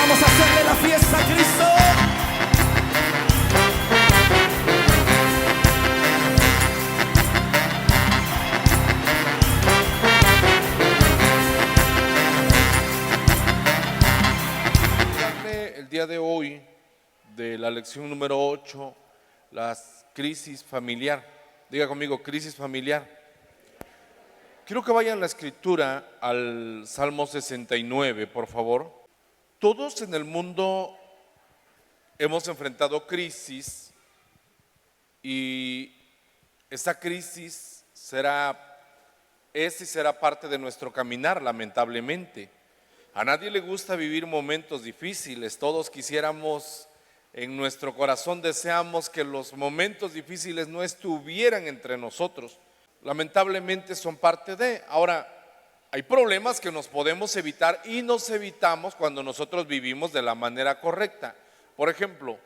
Vamos a hacerle la fiesta a Cristo. El día de hoy, de la lección número 8, la crisis familiar. Diga conmigo, crisis familiar. Quiero que vayan la escritura al Salmo 69, por favor. Todos en el mundo hemos enfrentado crisis y esa crisis es y será parte de nuestro caminar, lamentablemente. A nadie le gusta vivir momentos difíciles. Todos quisiéramos, en nuestro corazón deseamos que los momentos difíciles no estuvieran entre nosotros. Lamentablemente son parte de. Ahora, hay problemas que nos podemos evitar y nos evitamos cuando nosotros vivimos de la manera correcta. Por ejemplo,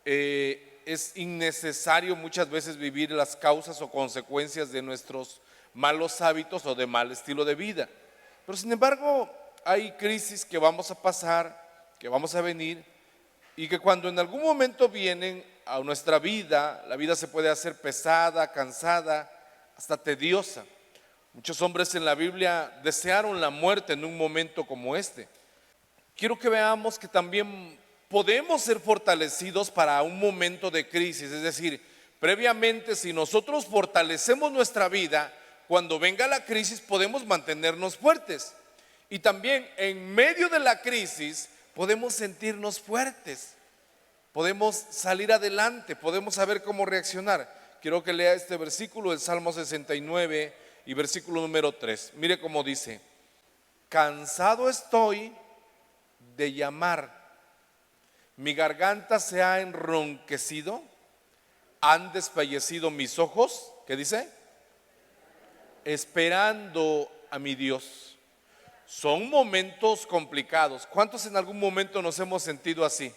es innecesario muchas veces vivir las causas o consecuencias de nuestros malos hábitos o de mal estilo de vida. Pero sin embargo, hay crisis que vamos a pasar, que vamos a venir, y que cuando en algún momento vienen a nuestra vida, la vida se puede hacer pesada, cansada, hasta tediosa. Muchos hombres en la Biblia desearon la muerte en un momento como este. Quiero que veamos que también podemos ser fortalecidos para un momento de crisis, es decir, previamente si nosotros fortalecemos nuestra vida, cuando venga la crisis podemos mantenernos fuertes. Y también en medio de la crisis podemos sentirnos fuertes, podemos salir adelante, podemos saber cómo reaccionar. Quiero que lea este versículo del Salmo 69 y versículo número 3. Mire cómo dice: cansado estoy de llamar, mi garganta se ha enronquecido, han desfallecido mis ojos. ¿Qué dice? Esperando a mi Dios. Son momentos complicados. ¿Cuántos en algún momento nos hemos sentido así?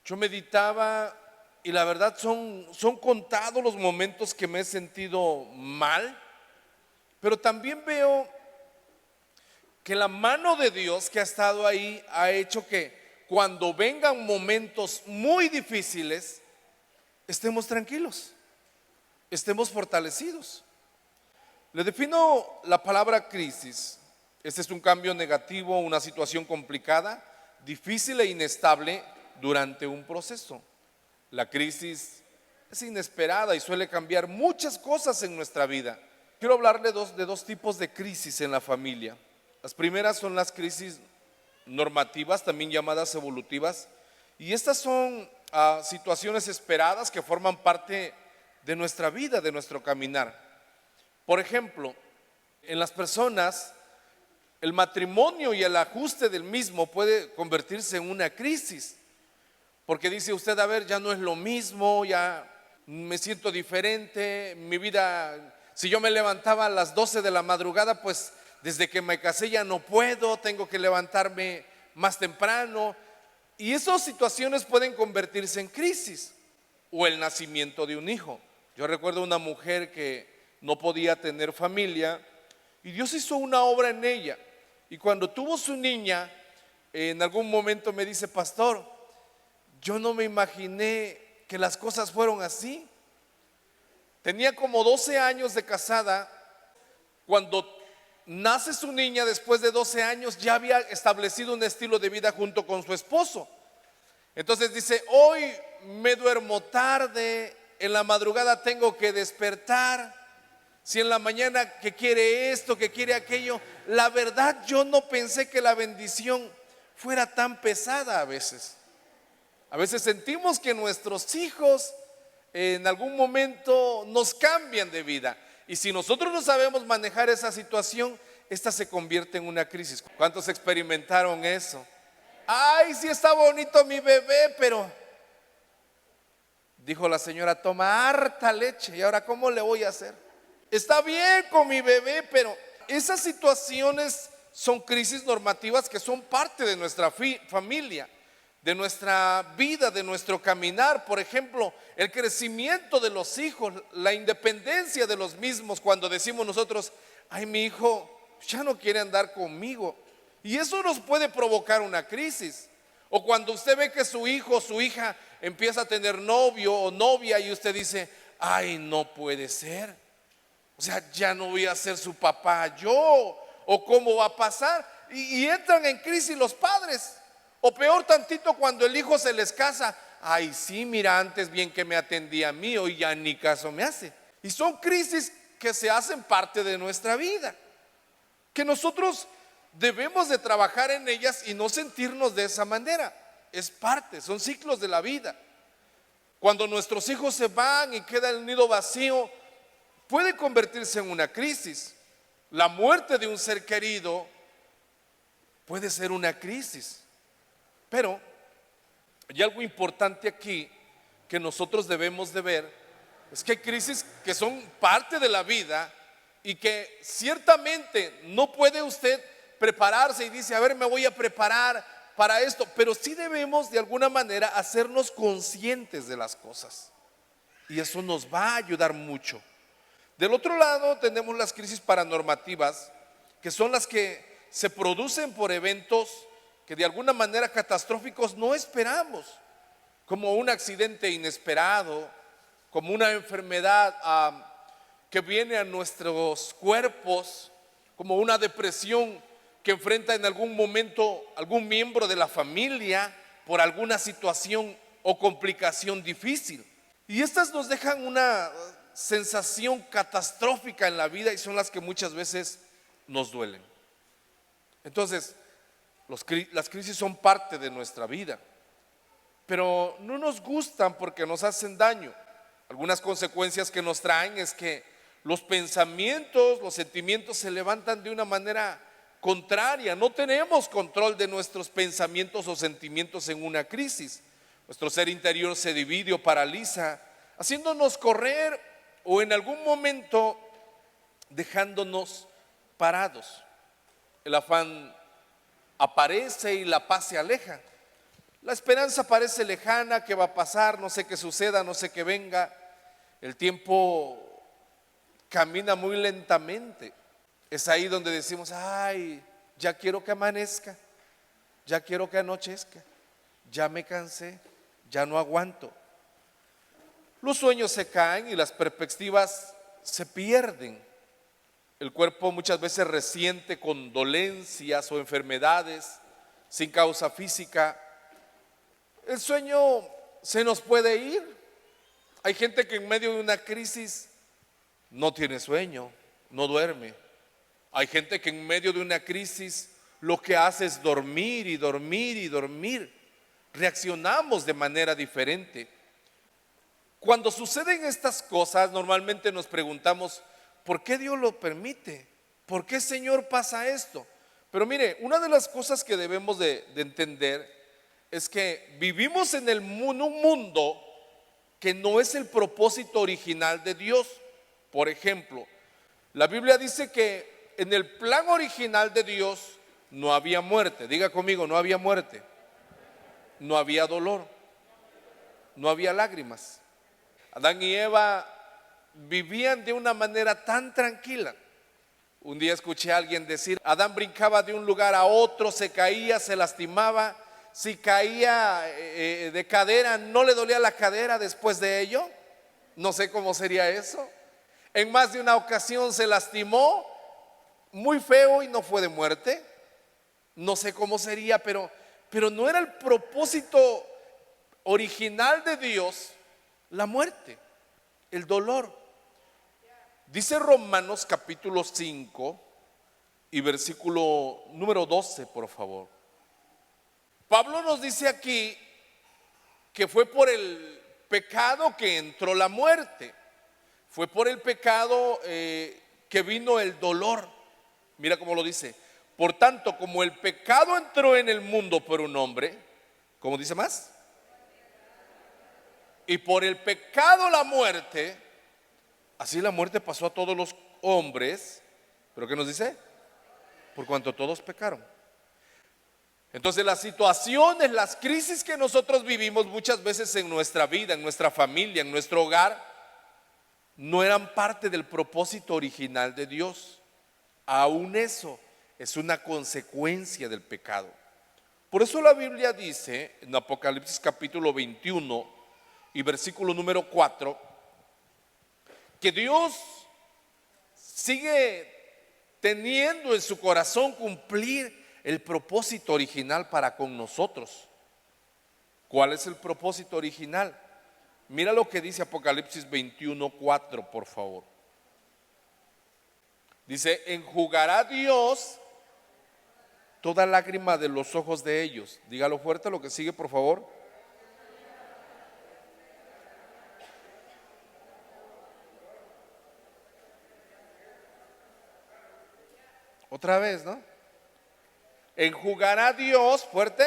Yo meditaba y la verdad son contados los momentos que me he sentido mal, pero también veo que la mano de Dios que ha estado ahí ha hecho que cuando vengan momentos muy difíciles estemos tranquilos, estemos fortalecidos. Le defino la palabra crisis. Este es un cambio negativo, una situación complicada, difícil e inestable durante un proceso. La crisis es inesperada y suele cambiar muchas cosas en nuestra vida. Quiero hablarle de dos tipos de crisis en la familia. Las primeras son las crisis normativas, también llamadas evolutivas, y estas son situaciones esperadas que forman parte de nuestra vida, de nuestro caminar. Por ejemplo, en las personas, el matrimonio y el ajuste del mismo puede convertirse en una crisis, porque dice usted, a ver, ya no es lo mismo, ya me siento diferente, mi vida, si yo me levantaba a las 12 de la madrugada, pues desde que me casé ya no puedo, tengo que levantarme más temprano, y esas situaciones pueden convertirse en crisis, o el nacimiento de un hijo. Yo recuerdo una mujer que no podía tener familia, y Dios hizo una obra en ella. Y cuando tuvo su niña, en algún momento me dice: pastor, yo no me imaginé que las cosas fueron así. Tenía como 12 años de casada. Cuando nace su niña, después de 12 años, ya había establecido un estilo de vida junto con su esposo. Entonces dice: hoy me duermo tarde, en la madrugada tengo que despertar. Si en la mañana que quiere esto, que quiere aquello. La verdad, yo no pensé que la bendición fuera tan pesada a veces. A veces sentimos que nuestros hijos en algún momento nos cambian de vida. Y si nosotros no sabemos manejar esa situación, esta se convierte en una crisis. ¿Cuántos experimentaron eso? Ay, sí está bonito mi bebé, pero dijo la señora, toma harta leche. ¿Y ahora cómo le voy a hacer? Está bien con mi bebé, pero esas situaciones son crisis normativas que son parte de nuestra familia, de nuestra vida, de nuestro caminar. Por ejemplo, el crecimiento de los hijos, la independencia de los mismos. Cuando decimos nosotros, ay, mi hijo ya no quiere andar conmigo, y eso nos puede provocar una crisis. O cuando usted ve que su hijo o su hija empieza a tener novio o novia y usted dice, ay, no puede ser. O sea, ya no voy a ser su papá yo. O cómo va a pasar. Y entran en crisis los padres. O peor tantito cuando el hijo se les casa. Ay, sí, mira, antes bien que me atendía a mí, hoy ya ni caso me hace. Y son crisis que se hacen parte de nuestra vida, que nosotros debemos de trabajar en ellas y no sentirnos de esa manera. Es parte, son ciclos de la vida. Cuando nuestros hijos se van y queda el nido vacío, puede convertirse en una crisis. La muerte de un ser querido puede ser una crisis. Pero hay algo importante aquí que nosotros debemos de ver. Es que hay crisis que son parte de la vida y que ciertamente no puede usted prepararse y dice, a ver, me voy a preparar para esto, pero sí debemos de alguna manera hacernos conscientes de las cosas y eso nos va a ayudar mucho. Del otro lado tenemos las crisis paranormativas, que son las que se producen por eventos que de alguna manera catastróficos no esperamos, como un accidente inesperado, como una enfermedad que viene a nuestros cuerpos, como una depresión que enfrenta en algún momento algún miembro de la familia por alguna situación o complicación difícil. Y estas nos dejan una sensación catastrófica en la vida y son las que muchas veces nos duelen. Entonces, las crisis son parte de nuestra vida, pero no nos gustan porque nos hacen daño. Algunas consecuencias que nos traen es que los pensamientos, los sentimientos se levantan de una manera contraria. No tenemos control de nuestros pensamientos o sentimientos en una crisis. Nuestro ser interior se divide o paraliza, haciéndonos correr o en algún momento dejándonos parados. El afán aparece y la paz se aleja. La esperanza parece lejana, ¿qué va a pasar? No sé qué suceda, no sé qué venga. El tiempo camina muy lentamente. Es ahí donde decimos, ay, ya quiero que amanezca, ya quiero que anochezca, ya me cansé, ya no aguanto. Los sueños se caen y las perspectivas se pierden. El cuerpo muchas veces resiente con dolencias o enfermedades sin causa física. El sueño se nos puede ir. Hay gente que en medio de una crisis no tiene sueño, no duerme. Hay gente que en medio de una crisis lo que hace es dormir y dormir y dormir. Reaccionamos de manera diferente. Cuando suceden estas cosas, normalmente nos preguntamos, ¿por qué Dios lo permite? ¿Por qué, Señor, pasa esto? Pero mire, una de las cosas que debemos de entender es que vivimos en un mundo que no es el propósito original de Dios. Por ejemplo, la Biblia dice que en el plan original de Dios no había muerte. Diga conmigo, no había muerte, no había dolor, no había lágrimas. Adán y Eva vivían de una manera tan tranquila. Un día escuché a alguien decir, Adán brincaba de un lugar a otro, se caía, se lastimaba. Si caía de cadera, ¿no le dolía la cadera después de ello? No sé cómo sería eso. En más de una ocasión se lastimó muy feo y no fue de muerte. No sé cómo sería, pero no era el propósito original de Dios la muerte, el dolor. Dice Romanos capítulo 5 y versículo número 12, por favor. Pablo nos dice aquí que fue por el pecado que entró la muerte. Fue por el pecado que vino el dolor. Mira cómo lo dice. Por tanto, como el pecado entró en el mundo por un hombre, ¿cómo dice más? Y por el pecado la muerte, así la muerte pasó a todos los hombres. ¿Pero qué nos dice? Por cuanto todos pecaron. Entonces las situaciones, las crisis que nosotros vivimos muchas veces en nuestra vida, en nuestra familia, en nuestro hogar, no eran parte del propósito original de Dios. Aún eso es una consecuencia del pecado. Por eso la Biblia dice en Apocalipsis capítulo 21 y versículo número 4, que Dios sigue teniendo en su corazón cumplir el propósito original para con nosotros. ¿Cuál es el propósito original? Mira lo que dice Apocalipsis 21, 4, por favor. Dice: enjugará Dios toda lágrima de los ojos de ellos. Dígalo fuerte lo que sigue, por favor. Otra vez, ¿no? Enjugará Dios, fuerte.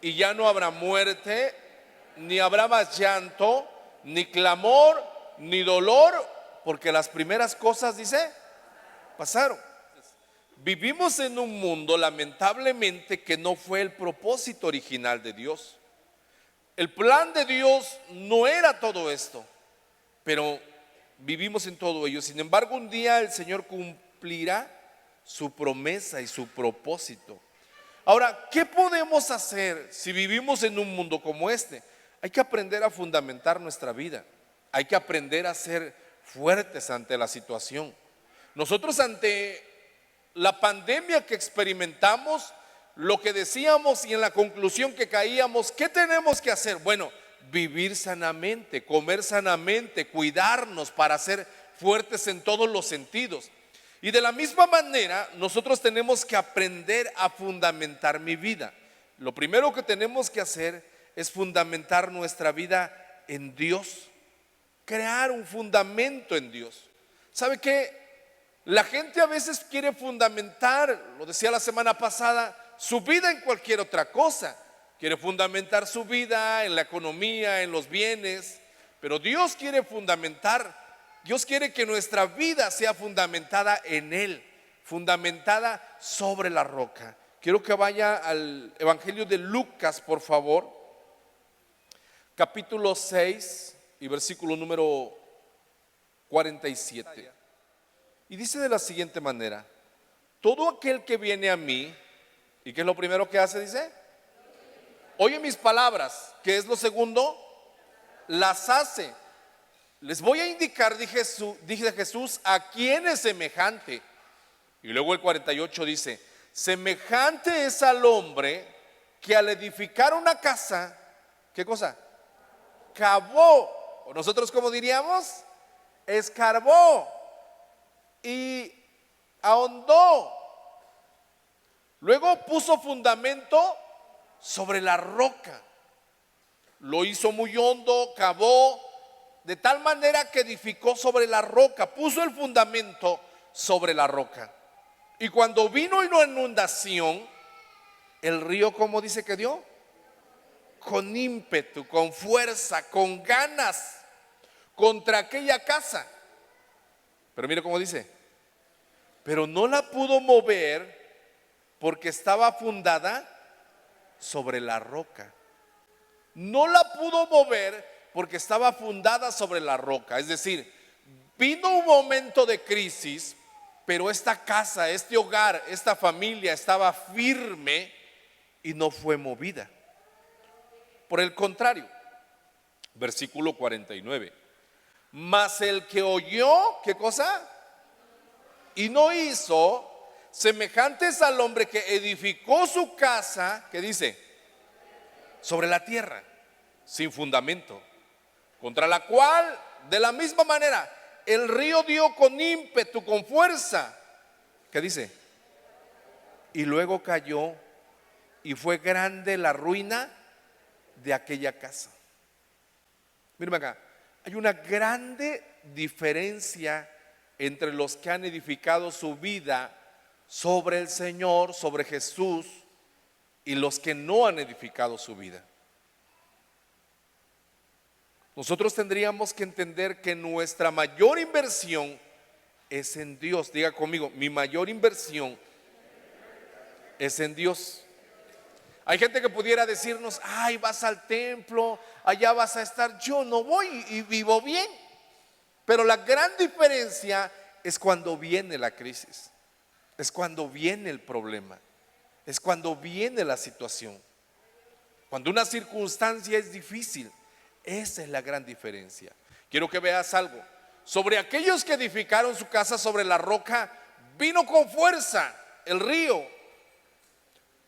Y ya no habrá muerte, ni habrá más llanto, ni clamor, ni dolor, porque las primeras cosas, dice, pasaron. Vivimos en un mundo, lamentablemente, que no fue el propósito original de Dios. El plan de Dios no era todo esto, pero vivimos en todo ello. Sin embargo, un día el Señor cumplirá su promesa y su propósito. Ahora, ¿qué podemos hacer si vivimos en un mundo como este? Hay que aprender a fundamentar nuestra vida. Hay que aprender a ser fuertes ante la situación. Nosotros, ante la pandemia que experimentamos, lo que decíamos y en la conclusión que caíamos, ¿qué tenemos que hacer? Bueno, vivir sanamente, comer sanamente, cuidarnos para ser fuertes en todos los sentidos. Y de la misma manera, nosotros tenemos que aprender a fundamentar mi vida. Lo primero que tenemos que hacer es fundamentar nuestra vida en Dios, crear un fundamento en Dios. ¿Sabe qué? La gente a veces quiere fundamentar, lo decía la semana pasada, su vida en cualquier otra cosa. Quiere fundamentar su vida en la economía, en los bienes, pero Dios quiere fundamentar. Dios quiere que nuestra vida sea fundamentada en Él, fundamentada sobre la roca. Quiero que vaya al Evangelio de Lucas, por favor, capítulo 6 y versículo número 47. Y dice de la siguiente manera: todo aquel que viene a mí, ¿y qué es lo primero que hace? Dice, oye mis palabras. ¿Qué es lo segundo? Las hace. Les voy a indicar, dice Jesús, a quién es semejante. Y luego el 48 dice: semejante es al hombre que al edificar una casa, ¿qué cosa? Cavó, o nosotros como diríamos, escarbó y ahondó. Luego puso fundamento sobre la roca. Lo hizo muy hondo, cavó, de tal manera que edificó sobre la roca, puso el fundamento sobre la roca. Y cuando vino una inundación, el río, ¿cómo dice que dio? Con ímpetu, con fuerza, con ganas, contra aquella casa. Pero mire cómo dice: pero no la pudo mover porque estaba fundada sobre la roca. No la pudo mover porque estaba fundada sobre la roca. Es decir, vino un momento de crisis, pero esta casa, este hogar, esta familia estaba firme y no fue movida. Por el contrario, versículo 49: mas el que oyó, ¿qué cosa? Y no hizo, semejante es al hombre que edificó su casa, ¿qué dice? Sobre la tierra, sin fundamento, contra la cual, de la misma manera, el río dio con ímpetu, con fuerza. ¿Qué dice? Y luego cayó, y fue grande la ruina de aquella casa. Miren acá, hay una grande diferencia entre los que han edificado su vida sobre el Señor, sobre Jesús, y los que no han edificado su vida. Nosotros tendríamos que entender que nuestra mayor inversión es en Dios. Diga conmigo: mi mayor inversión es en Dios. Hay gente que pudiera decirnos: ay, vas al templo, allá vas a estar. Yo no voy y vivo bien. Pero la gran diferencia es cuando viene la crisis. es cuando viene el problema, es cuando viene la situación. Cuando una circunstancia es difícil, esa es la gran diferencia. Quiero que veas algo. Sobre aquellos que edificaron su casa sobre la roca, vino con fuerza el río.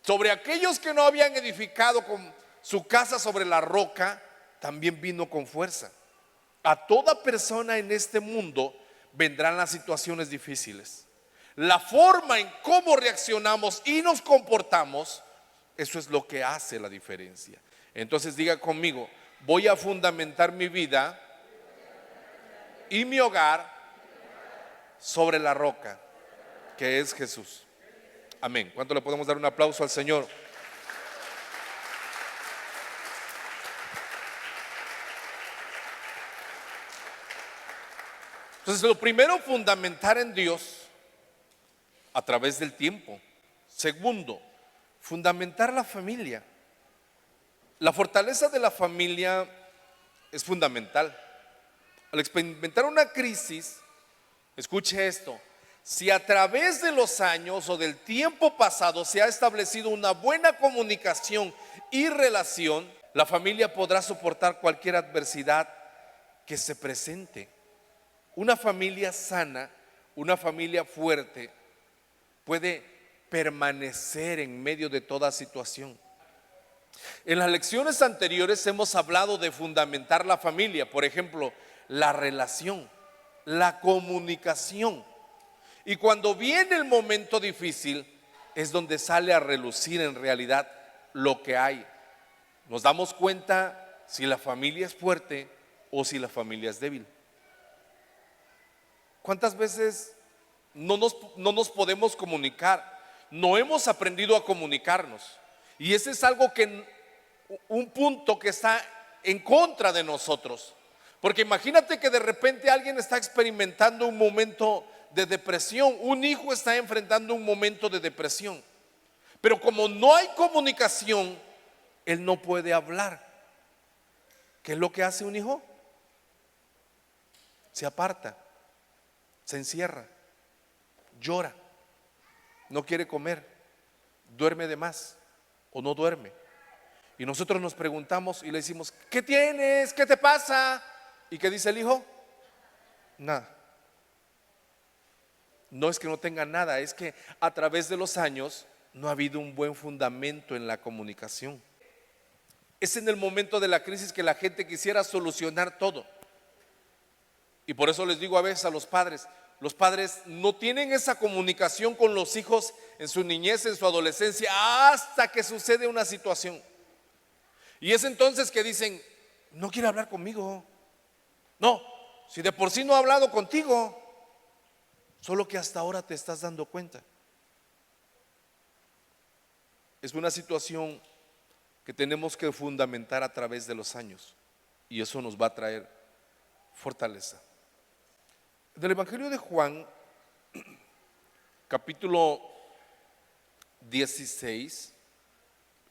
Sobre aquellos que no habían edificado con su casa sobre la roca, también vino con fuerza. A toda persona en este mundo vendrán las situaciones difíciles. La forma en cómo reaccionamos y nos comportamos, eso es lo que hace la diferencia. Entonces diga conmigo: voy a fundamentar mi vida y mi hogar sobre la roca, que es Jesús. Amén. ¿Cuánto le podemos dar un aplauso al Señor? Entonces, lo primero, fundamentar en Dios a través del tiempo. Segundo, fundamentar la familia. La fortaleza de la familia es fundamental. Al experimentar una crisis, escuche esto: si a través de los años o del tiempo pasado se ha establecido una buena comunicación y relación, la familia podrá soportar cualquier adversidad que se presente. Una familia sana, una familia fuerte, puede permanecer en medio de toda situación. En las lecciones anteriores hemos hablado de fundamentar la familia, por ejemplo, la relación, la comunicación. Y cuando viene el momento difícil, es donde sale a relucir en realidad lo que hay. Nos damos cuenta si la familia es fuerte o si la familia es débil. ¿Cuántas veces no nos podemos comunicar? No hemos aprendido a comunicarnos. Y ese es algo un punto que está en contra de nosotros. Porque imagínate que de repente alguien está experimentando un momento de depresión, un hijo está enfrentando un momento de depresión, pero como no hay comunicación, él no puede hablar. ¿Qué es lo que hace un hijo? Se aparta, se encierra, llora, no quiere comer, duerme de más o no duerme. Y nosotros nos preguntamos y le decimos: ¿qué tienes? ¿Qué te pasa? ¿Y qué dice el hijo? Nada. No es que no tenga nada, es que a través de los años no ha habido un buen fundamento en la comunicación. Es en el momento de la crisis que la gente quisiera solucionar todo. Y por eso les digo a veces a los padres no tienen esa comunicación con los hijos en su niñez, en su adolescencia, hasta que sucede una situación. Y es entonces que dicen: no quiere hablar conmigo. No, si de por sí no ha hablado contigo, solo que hasta ahora te estás dando cuenta. Es una situación que tenemos que fundamentar a través de los años, y eso nos va a traer fortaleza. En el Evangelio de Juan, capítulo 16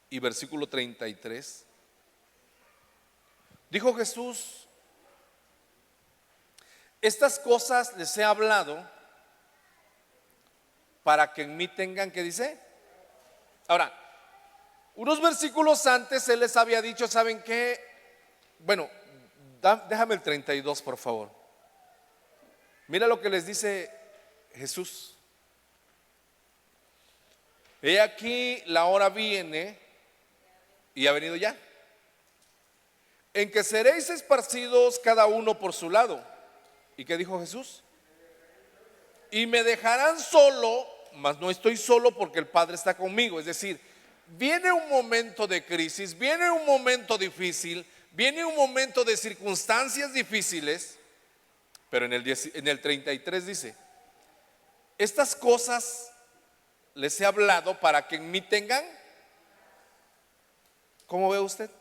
y versículo 33, dijo Jesús: estas cosas les he hablado para que en mí tengan, ¿qué dice? Ahora, unos versículos antes Él les había dicho: ¿saben qué? Bueno, déjame el 32, por favor. Mira lo que les dice Jesús: he aquí, la hora viene, y ha venido ya, en que seréis esparcidos cada uno por su lado. ¿Y qué dijo Jesús? Y me dejarán solo, mas no estoy solo porque el Padre está conmigo. Es decir, viene un momento de crisis, viene un momento difícil, viene un momento de circunstancias difíciles, pero en el 33 dice: estas cosas les he hablado para que en mí tengan. ¿Cómo ve usted?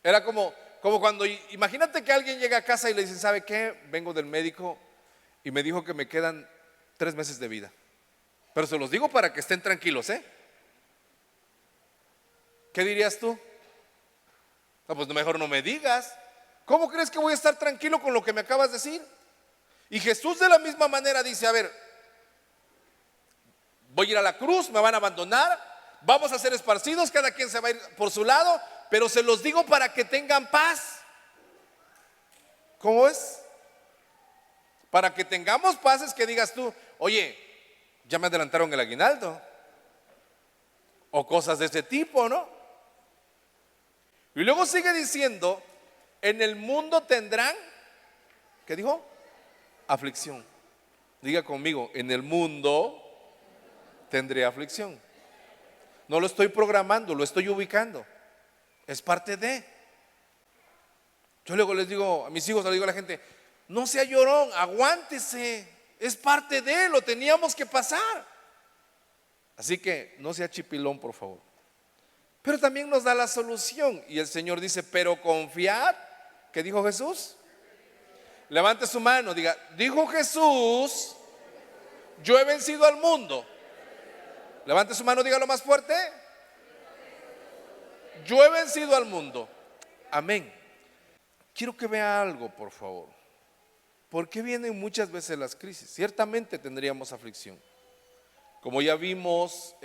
Era como cuando, imagínate que alguien llega a casa y le dice: ¿sabe qué? Vengo del médico y me dijo que me quedan 3 meses de vida, pero se los digo para que estén tranquilos, ¿eh? ¿Qué dirías tú? No, pues mejor no me digas. ¿Cómo crees que voy a estar tranquilo con lo que me acabas de decir? Y Jesús de la misma manera dice: a ver, Voy a ir a la cruz, me van a abandonar, vamos a ser esparcidos, cada quien se va a ir por su lado, pero se los digo para que tengan paz. ¿Cómo es? Para que tengamos paz es que digas tú, oye, ya me adelantaron el aguinaldo, o cosas de ese tipo, ¿no? Y luego sigue diciendo, en el mundo tendrán, ¿qué dijo? Aflicción. Diga conmigo, en el mundo tendré aflicción. No lo estoy programando, lo estoy ubicando. Es parte de. Yo luego les digo a mis hijos, les digo a la gente, no sea llorón, aguántese. Es parte de, lo teníamos que pasar. Así que no sea chipilón, por favor. Pero también nos da la solución. Y el Señor dice, pero confiad. ¿Qué dijo Jesús? Levante su mano, diga, dijo Jesús, yo he vencido al mundo. Levante su mano, dígalo más fuerte. Yo he vencido al mundo. Amén. Quiero que vea algo, por favor. ¿Por qué vienen muchas veces las crisis? Ciertamente tendríamos aflicción. Como ya vimos,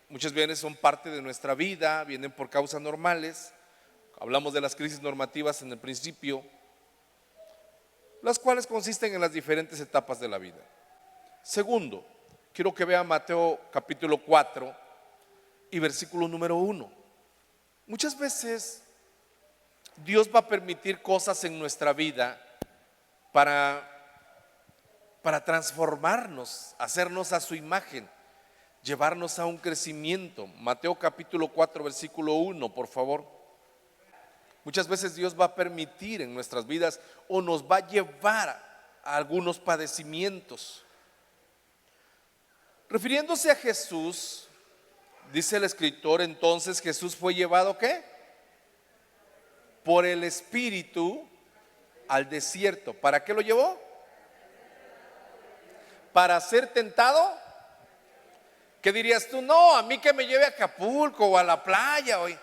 muchas veces son parte de nuestra vida, vienen por causas normales. Hablamos de las crisis normativas en el principio, las cuales consisten en las diferentes etapas de la vida. Segundo, quiero que vea Mateo capítulo 4 y versículo número 1. Muchas veces Dios va a permitir cosas en nuestra vida para transformarnos, hacernos a su imagen, llevarnos a un crecimiento. Mateo capítulo 4 versículo 1, por favor. Muchas veces Dios va a permitir en nuestras vidas o nos va a llevar a algunos padecimientos. Refiriéndose a Jesús, dice el escritor, entonces Jesús fue llevado ¿qué? Por el Espíritu al desierto. ¿Para qué lo llevó? Para ser tentado. ¿Qué dirías tú? No, a mí que me lleve a Acapulco o a la playa hoy.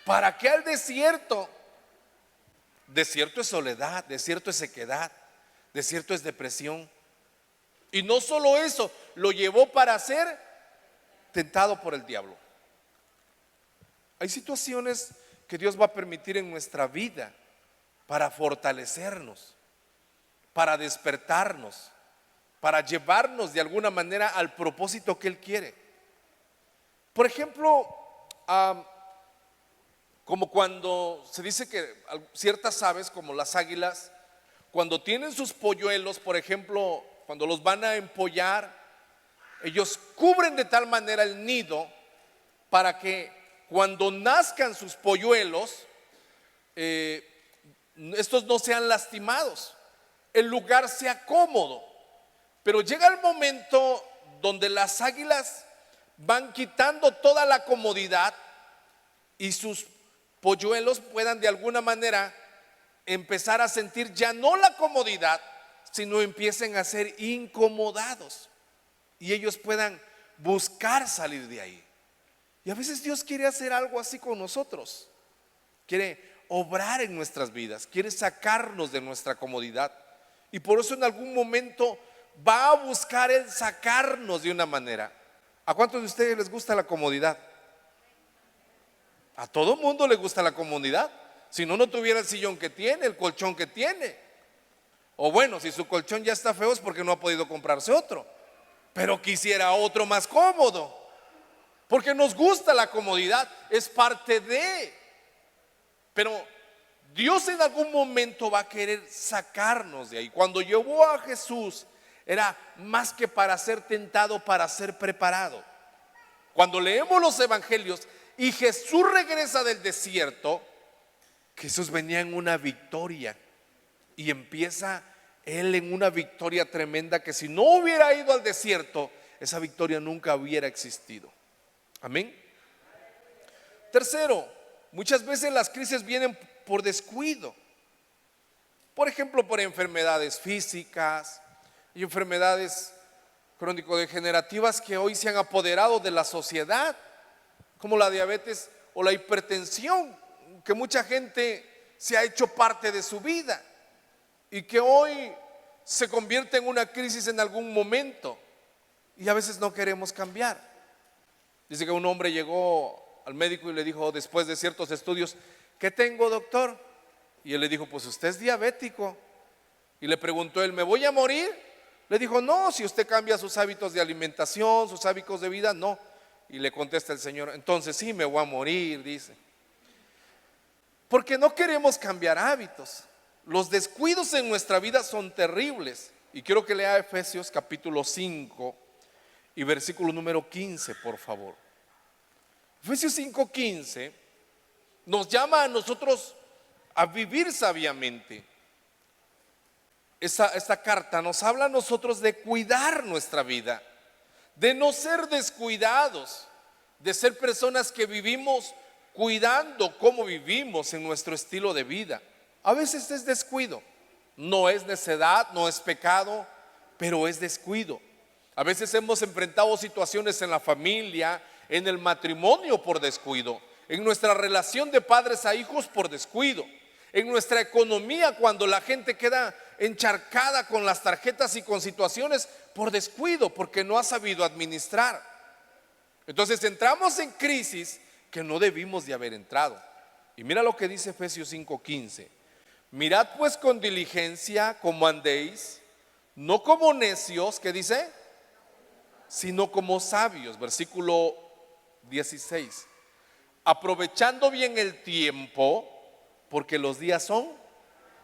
¿Para qué al desierto? Desierto es soledad, desierto es sequedad, desierto es depresión. Y no solo eso, lo llevó para ser tentado por el diablo. Hay situaciones que Dios va a permitir en nuestra vida para fortalecernos, para despertarnos, para llevarnos de alguna manera al propósito que Él quiere. Por ejemplo, como cuando se dice que ciertas aves, como las águilas, cuando tienen sus polluelos, por ejemplo, cuando los van a empollar, ellos cubren de tal manera el nido para que cuando nazcan sus polluelos, estos no sean lastimados, el lugar sea cómodo. Pero llega el momento donde las águilas van quitando toda la comodidad y sus polluelos puedan de alguna manera empezar a sentir ya no la comodidad, sino empiecen a ser incomodados y ellos puedan buscar salir de ahí. Y a veces Dios quiere hacer algo así con nosotros, quiere obrar en nuestras vidas, quiere sacarnos de nuestra comodidad y por eso en algún momento va a buscar el sacarnos de una manera. ¿A cuántos de ustedes les gusta la comodidad? A todo mundo le gusta la comodidad. Si no, no tuviera el sillón que tiene, el colchón que tiene. O bueno, si su colchón ya está feo es porque no ha podido comprarse otro, pero quisiera otro más cómodo, porque nos gusta la comodidad, es parte de. Pero Dios en algún momento va a querer sacarnos de ahí. Cuando llevó a Jesús era más que para ser tentado, para ser preparado. Cuando leemos los evangelios y Jesús regresa del desierto, Jesús venía en una victoria y empieza Él en una victoria tremenda que si no hubiera ido al desierto, esa victoria nunca hubiera existido. Amén. Tercero, muchas veces las crisis vienen por descuido. Por ejemplo, por enfermedades físicas y enfermedades crónico-degenerativas que hoy se han apoderado de la sociedad, como la diabetes o la hipertensión, que mucha gente se ha hecho parte de su vida y que hoy se convierte en una crisis en algún momento. y a veces no queremos cambiar. Dice que un hombre llegó al médico y le dijo, después de ciertos estudios, ¿qué tengo, doctor? Y él le dijo, pues usted es diabético. Y le preguntó él, ¿me voy a morir? Le dijo, no, si usted cambia sus hábitos de alimentación, sus hábitos de vida, no. Y le contesta el Señor, entonces sí, me voy a morir, dice. Porque no queremos cambiar hábitos. Los descuidos en nuestra vida son terribles. Y quiero que lea Efesios capítulo 5 y versículo número 15, por favor. Efesios 5:15 nos llama a nosotros a vivir sabiamente. Esta carta nos habla a nosotros de cuidar nuestra vida, de no ser descuidados, de ser personas que vivimos cuidando cómo vivimos en nuestro estilo de vida. A veces es descuido, no es necedad, no es pecado, pero es descuido. A veces hemos enfrentado situaciones en la familia, en el matrimonio por descuido, en nuestra relación de padres a hijos por descuido, en nuestra economía cuando la gente queda encharcada con las tarjetas y con situaciones por descuido, porque no ha sabido administrar. Entonces entramos en crisis que no debimos de haber entrado. Y mira lo que dice Efesios 5:15. Mirad pues con diligencia cómo andéis, no como necios, ¿qué dice? Sino como sabios. Versículo 16. Aprovechando bien el tiempo, porque los días son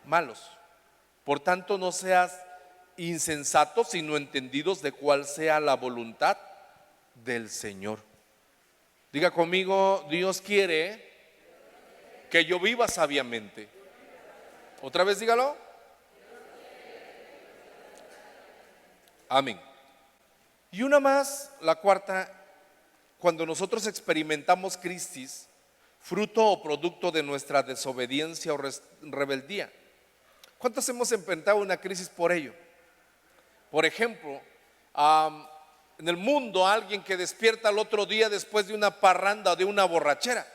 malos. Por tanto, no seas insensatos, sino entendidos de cuál sea la voluntad del Señor. Diga conmigo, Dios quiere que yo viva sabiamente. Otra vez dígalo. Amén. Y una más, la cuarta, cuando nosotros experimentamos crisis, fruto o producto de nuestra desobediencia o rebeldía. ¿Cuántos hemos enfrentado una crisis por ello? Por ejemplo, en el mundo alguien que despierta al otro día después de una parranda o de una borrachera,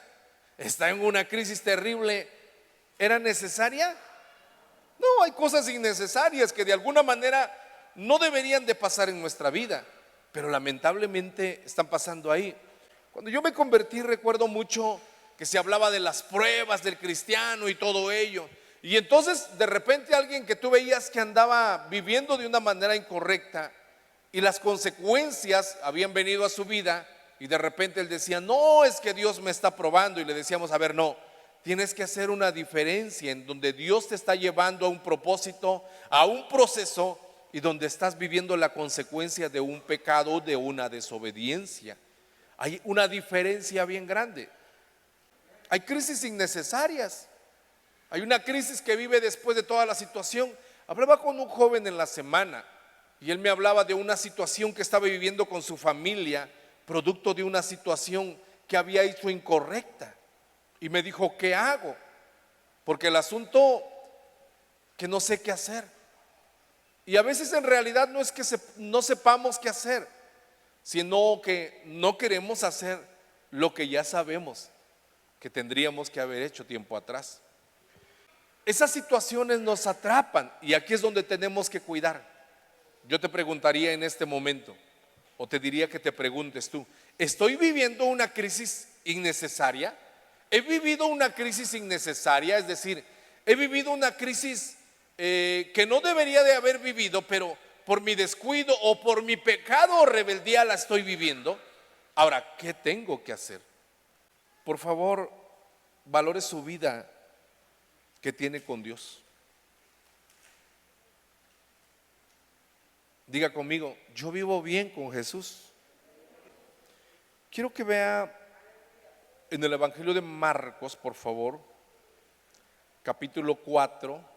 está en una crisis terrible. ¿Era necesaria? No, hay cosas innecesarias que de alguna manera no deberían de pasar en nuestra vida, pero lamentablemente están pasando ahí. Cuando yo me convertí, recuerdo mucho que se hablaba de las pruebas del cristiano y todo ello. Y entonces de repente alguien que tú veías que andaba viviendo de una manera incorrecta y las consecuencias habían venido a su vida, y de repente él decía, no, es que Dios me está probando, y le decíamos, a ver, no, tienes que hacer una diferencia en donde Dios te está llevando a un propósito, a un proceso, y donde estás viviendo la consecuencia de un pecado, de una desobediencia. Hay una diferencia bien grande. Hay crisis innecesarias. Hay una crisis que vive después de toda la situación. Hablaba con un joven en la semana y él me hablaba de una situación que estaba viviendo con su familia, producto de una situación que había hecho incorrecta. Y me dijo, ¿qué hago? Porque el asunto que no sé qué hacer. Y a veces en realidad no es que no sepamos qué hacer, sino que no queremos hacer lo que ya sabemos que tendríamos que haber hecho tiempo atrás. Esas situaciones nos atrapan y aquí es donde tenemos que cuidar. Yo te preguntaría en este momento, o te diría que te preguntes tú, ¿estoy viviendo una crisis innecesaria? ¿He vivido una crisis innecesaria? Es decir, he vivido una crisis que no debería de haber vivido, pero por mi descuido o por mi pecado o rebeldía la estoy viviendo. Ahora, ¿qué tengo que hacer? Por favor, valore su vida que tiene con Dios. Diga conmigo, yo vivo bien con Jesús. Quiero que vea en el Evangelio de Marcos, por favor, capítulo 4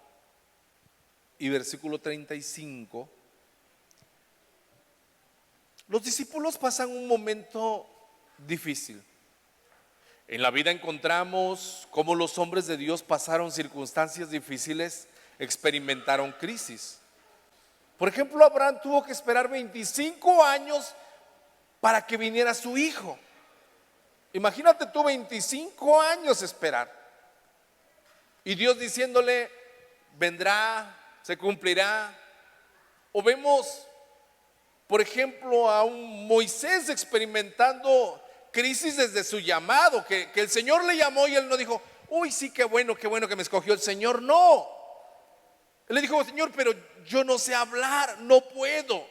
y versículo 35. Los discípulos pasan un momento difícil. En la vida encontramos cómo los hombres de Dios pasaron circunstancias difíciles, experimentaron crisis. Por ejemplo, Abraham tuvo que esperar 25 años para que viniera su hijo. Imagínate tú 25 años esperar. Y Dios diciéndole, vendrá, se cumplirá. O vemos por ejemplo, a un Moisés experimentando crisis desde su llamado, que el Señor le llamó y él no dijo, uy, sí, qué bueno que me escogió el Señor. No, él le dijo, Señor, pero yo no sé hablar, no puedo.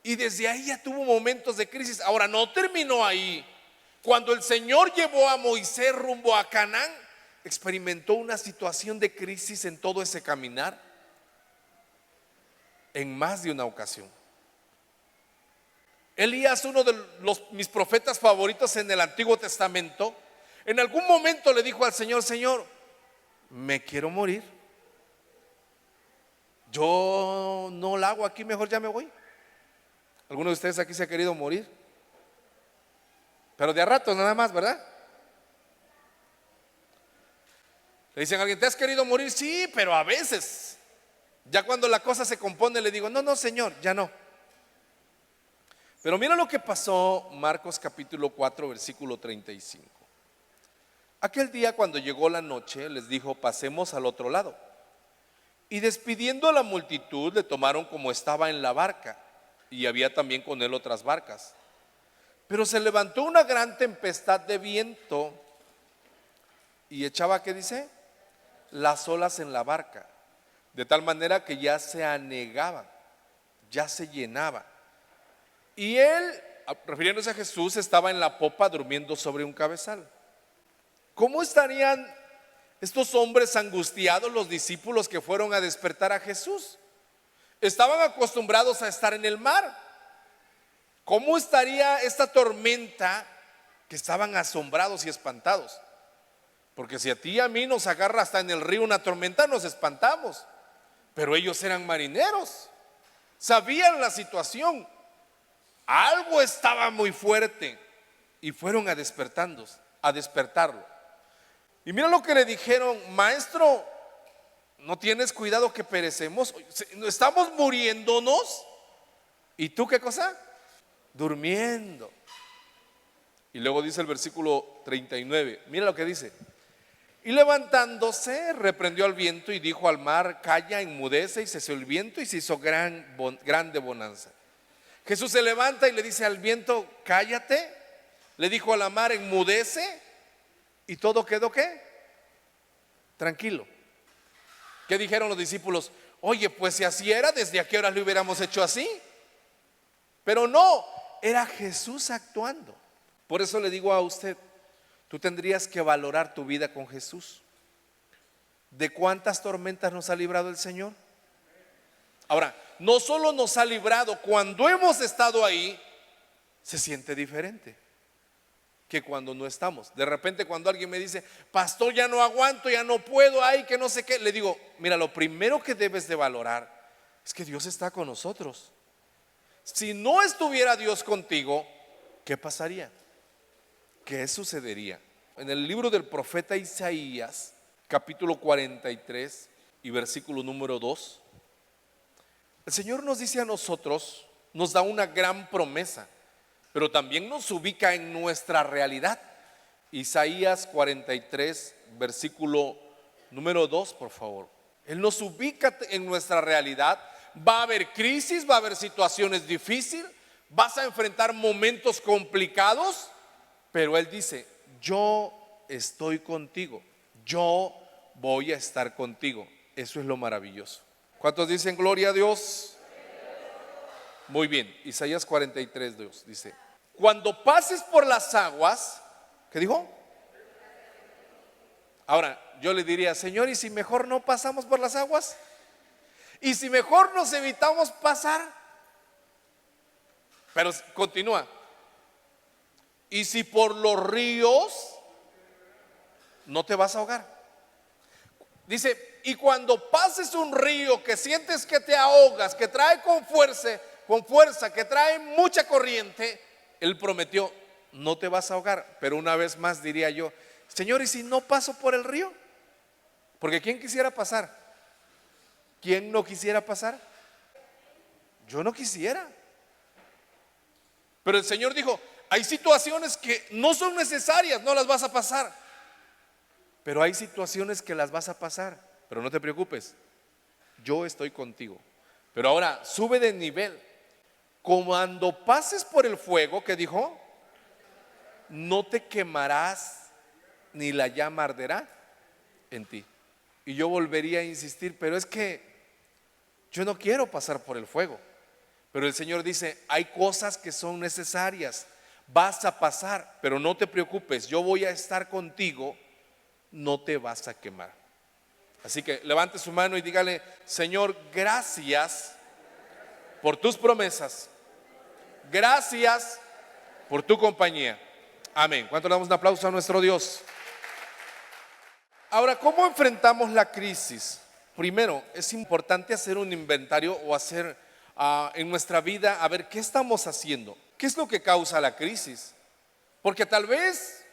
Y desde ahí ya tuvo momentos de crisis. Ahora, no terminó ahí. Cuando el Señor llevó a Moisés rumbo a Canaán, experimentó una situación de crisis en todo ese caminar, en más de una ocasión. Elías, uno de mis profetas favoritos en el Antiguo Testamento, en algún momento le dijo al Señor, Señor, me quiero morir. Yo no la hago aquí, mejor ya me voy. ¿Alguno de ustedes aquí se ha querido morir? Pero de a rato nada más, ¿verdad? Le dicen a alguien, ¿te has querido morir? Sí, pero a veces. Ya cuando la cosa se compone le digo, no, Señor, ya no. Pero mira lo que pasó, Marcos capítulo 4, versículo 35. Aquel día cuando llegó la noche, les dijo, pasemos al otro lado. Y despidiendo a la multitud, le tomaron como estaba en la barca, y había también con él otras barcas. Pero se levantó una gran tempestad de viento y echaba, ¿qué dice? Las olas en la barca, de tal manera que ya se anegaba, ya se llenaba. Y él, refiriéndose a Jesús, estaba en la popa durmiendo sobre un cabezal. ¿Cómo estarían estos hombres angustiados, los discípulos que fueron a despertar a Jesús? Estaban acostumbrados a estar en el mar. ¿Cómo estaría esta tormenta? Que estaban asombrados y espantados. Porque si a ti y a mí nos agarra hasta en el río una tormenta, nos espantamos. Pero ellos eran marineros, sabían la situación. Algo estaba muy fuerte y fueron a despertarlo. Y mira lo que le dijeron, maestro, ¿no tienes cuidado que perecemos? Estamos muriéndonos. ¿Y tú qué cosa? Durmiendo. Y luego dice el versículo 39, mira lo que dice. Y levantándose, reprendió al viento y dijo al mar, calla, enmudece, y cesó el viento y se hizo grande bonanza. Jesús se levanta y le dice al viento, cállate. Le dijo a la mar, enmudece. Y todo quedó, ¿qué? Tranquilo. ¿Qué dijeron los discípulos? Oye, pues si así era, ¿desde a qué hora lo hubiéramos hecho así? Pero no, era Jesús actuando. Por eso le digo a usted, tú tendrías que valorar tu vida con Jesús. ¿De cuántas tormentas nos ha librado el Señor? Ahora, no solo nos ha librado, cuando hemos estado ahí, se siente diferente que cuando no estamos. De repente cuando alguien me dice, pastor, ya no aguanto, ya no puedo, ay, que no sé qué, le digo, mira, lo primero que debes de valorar es que Dios está con nosotros. Si no estuviera Dios contigo, ¿qué pasaría? ¿Qué sucedería? En el libro del profeta Isaías, capítulo 43 y versículo número 2, el Señor nos dice a nosotros, nos da una gran promesa, pero también nos ubica en nuestra realidad. Isaías 43, versículo número 2, por favor. Él nos ubica en nuestra realidad. Va a haber crisis, va a haber situaciones difíciles, vas a enfrentar momentos complicados, pero Él dice, yo estoy contigo, yo voy a estar contigo. Eso es lo maravilloso. ¿Cuántos dicen gloria a Dios? Muy bien, Isaías 43, 2 dice, cuando pases por las aguas, ¿qué dijo? Ahora, yo le diría, Señor, ¿y si mejor no pasamos por las aguas? ¿Y si mejor nos evitamos pasar? Pero continúa. ¿Y si por los ríos no te vas a ahogar? Dice, y cuando pases un río que sientes que te ahogas, que trae con fuerza, que trae mucha corriente, Él prometió, no te vas a ahogar. Pero una vez más diría yo, Señor, ¿y si no paso por el río? Porque ¿quién quisiera pasar? ¿Quién no quisiera pasar? Yo no quisiera. Pero el Señor dijo, hay situaciones que no son necesarias, no las vas a pasar. Pero hay situaciones que las vas a pasar. Pero no te preocupes, yo estoy contigo. Pero ahora sube de nivel. cuando pases por el fuego, ¿qué dijo? No te quemarás ni la llama arderá en ti. Y yo volvería a insistir, pero es que yo no quiero pasar por el fuego. Pero el Señor dice, hay cosas que son necesarias, vas a pasar, pero no te preocupes, yo voy a estar contigo, no te vas a quemar. Así que levante su mano y dígale, Señor, gracias por tus promesas, gracias por tu compañía. Amén. ¿Cuánto le damos un aplauso a nuestro Dios? Ahora, ¿cómo enfrentamos la crisis? Primero, es importante hacer un inventario o hacer en nuestra vida, a ver qué estamos haciendo, qué es lo que causa la crisis. Porque tal vez,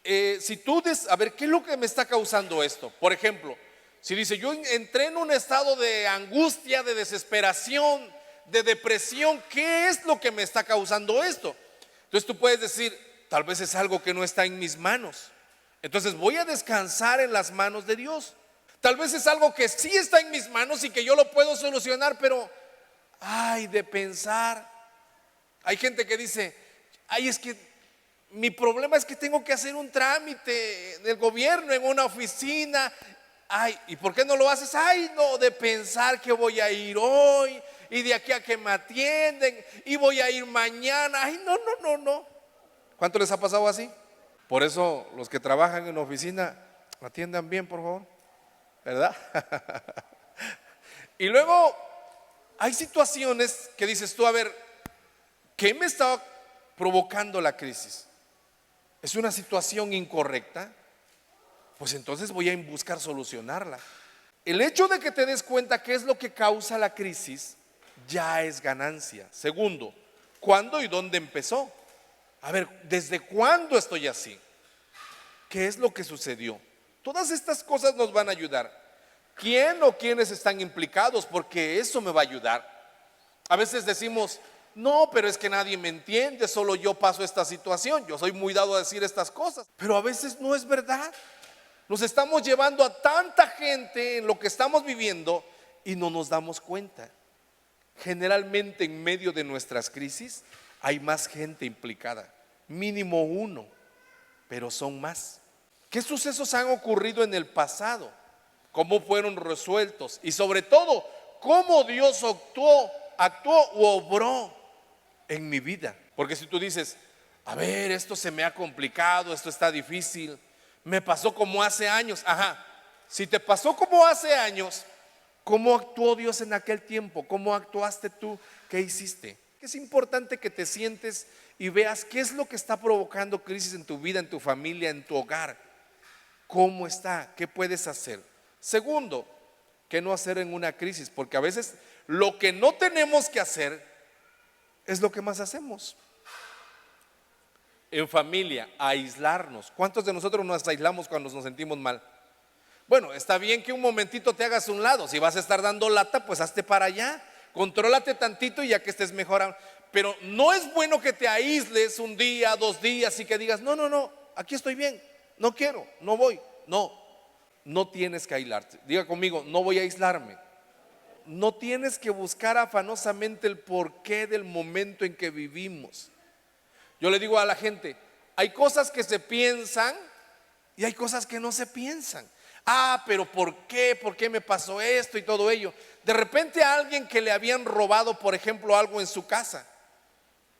si tú a ver, ¿qué es lo que me está causando esto? Por ejemplo, si dice, yo entré en un estado de angustia, de desesperación, de depresión, ¿qué es lo que me está causando esto? Entonces tú puedes decir, tal vez es algo que no está en mis manos. Entonces voy a descansar en las manos de Dios. Tal vez es algo que sí está en mis manos y que yo lo puedo solucionar, pero ay, de pensar. Hay gente que dice, ay, es que mi problema es que tengo que hacer un trámite en el gobierno, en una oficina. Ay, ¿y por qué no lo haces? Ay, no, de pensar que voy a ir hoy y de aquí a que me atienden y voy a ir mañana. Ay, no. ¿Cuánto les ha pasado así? Por eso los que trabajan en oficina, atiendan bien, por favor, ¿verdad? Y luego hay situaciones que dices tú, a ver, ¿qué me está provocando la crisis? ¿Es una situación incorrecta? Pues entonces voy a buscar solucionarla. El hecho de que te des cuenta qué es lo que causa la crisis ya es ganancia. Segundo, ¿cuándo y dónde empezó? A ver, ¿desde cuándo estoy así? ¿Qué es lo que sucedió? Todas estas cosas nos van a ayudar. ¿Quién o quiénes están implicados? Porque eso me va a ayudar. A veces decimos, no, pero es que nadie me entiende, solo yo paso esta situación. Yo soy muy dado a decir estas cosas, pero a veces no es verdad. Nos estamos llevando a tanta gente en lo que estamos viviendo y no nos damos cuenta. Generalmente en medio de nuestras crisis hay más gente implicada, mínimo uno, pero son más. ¿Qué sucesos han ocurrido en el pasado? ¿Cómo fueron resueltos? Y sobre todo, ¿cómo Dios actuó u obró en mi vida? Porque si tú dices, a ver, esto se me ha complicado, esto está difícil, me pasó como hace años. Ajá, si te pasó como hace años, ¿cómo actuó Dios en aquel tiempo? ¿Cómo actuaste tú? ¿Qué hiciste? Es importante que te sientes y veas qué es lo que está provocando crisis en tu vida, en tu familia, en tu hogar. ¿Cómo está? ¿Qué puedes hacer? Segundo, ¿qué no hacer en una crisis? Porque a veces lo que no tenemos que hacer es lo que más hacemos. En familia, aislarnos. ¿Cuántos de nosotros nos aislamos cuando nos sentimos mal? Bueno, está bien que un momentito te hagas a un lado. Si vas a estar dando lata, pues hazte para allá. Contrólate tantito y ya que estés mejor. Pero no es bueno que te aísles un día, 2 días y que digas, no, aquí estoy bien, no quiero, no voy. No tienes que aislarte. Diga conmigo, no voy a aislarme. No tienes que buscar afanosamente el porqué del momento en que vivimos. Yo le digo a la gente, hay cosas que se piensan y hay cosas que no se piensan. Ah, pero ¿por qué? ¿Por qué me pasó esto y todo ello? De repente a alguien que le habían robado, por ejemplo, algo en su casa,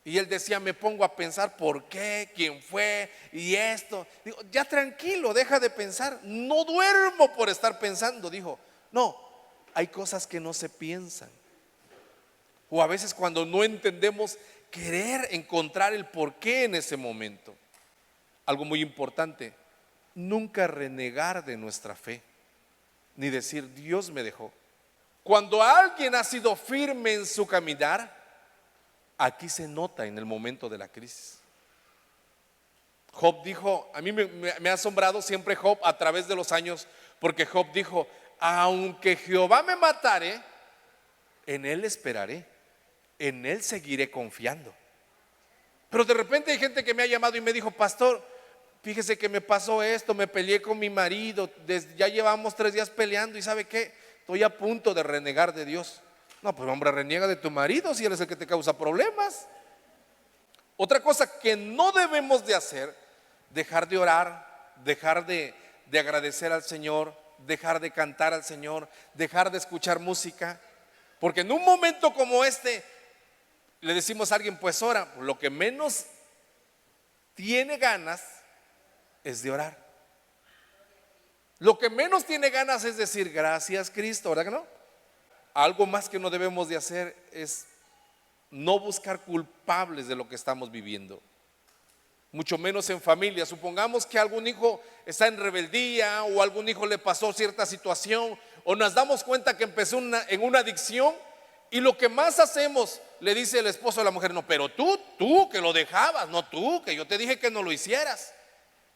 y él decía, me pongo a pensar por qué, quién fue y esto. Digo, ya tranquilo, deja de pensar. No duermo por estar pensando. Dijo, no, hay cosas que no se piensan. O a veces cuando no entendemos, querer encontrar el porqué en ese momento. Algo muy importante, nunca renegar de nuestra fe, ni decir Dios me dejó. Cuando alguien ha sido firme en su caminar, aquí se nota en el momento de la crisis. Job dijo, a mí me ha asombrado siempre Job a través de los años, porque Job dijo, aunque Jehová me matare, en él esperaré, en él seguiré confiando. Pero de repente hay gente que me ha llamado y me dijo, pastor, fíjese que me pasó esto, me peleé con mi marido, ya llevamos 3 días peleando y ¿sabe qué? Estoy a punto de renegar de Dios. No, pues hombre, reniega de tu marido si él es el que te causa problemas. Otra cosa que no debemos de hacer: dejar de orar, dejar de agradecer al Señor, dejar de cantar al Señor, dejar de escuchar música. Porque en un momento como este le decimos a alguien, pues ora. Lo que menos tiene ganas es de orar. Lo que menos tiene ganas es decir gracias Cristo, ¿verdad que no? Algo más que no debemos de hacer es no buscar culpables de lo que estamos viviendo, mucho menos en familia. Supongamos que algún hijo está en rebeldía, o algún hijo le pasó cierta situación, o nos damos cuenta que empezó en una adicción, y lo que más hacemos, le dice el esposo a la mujer: no, pero tú que lo dejabas, no tú, que yo te dije que no lo hicieras,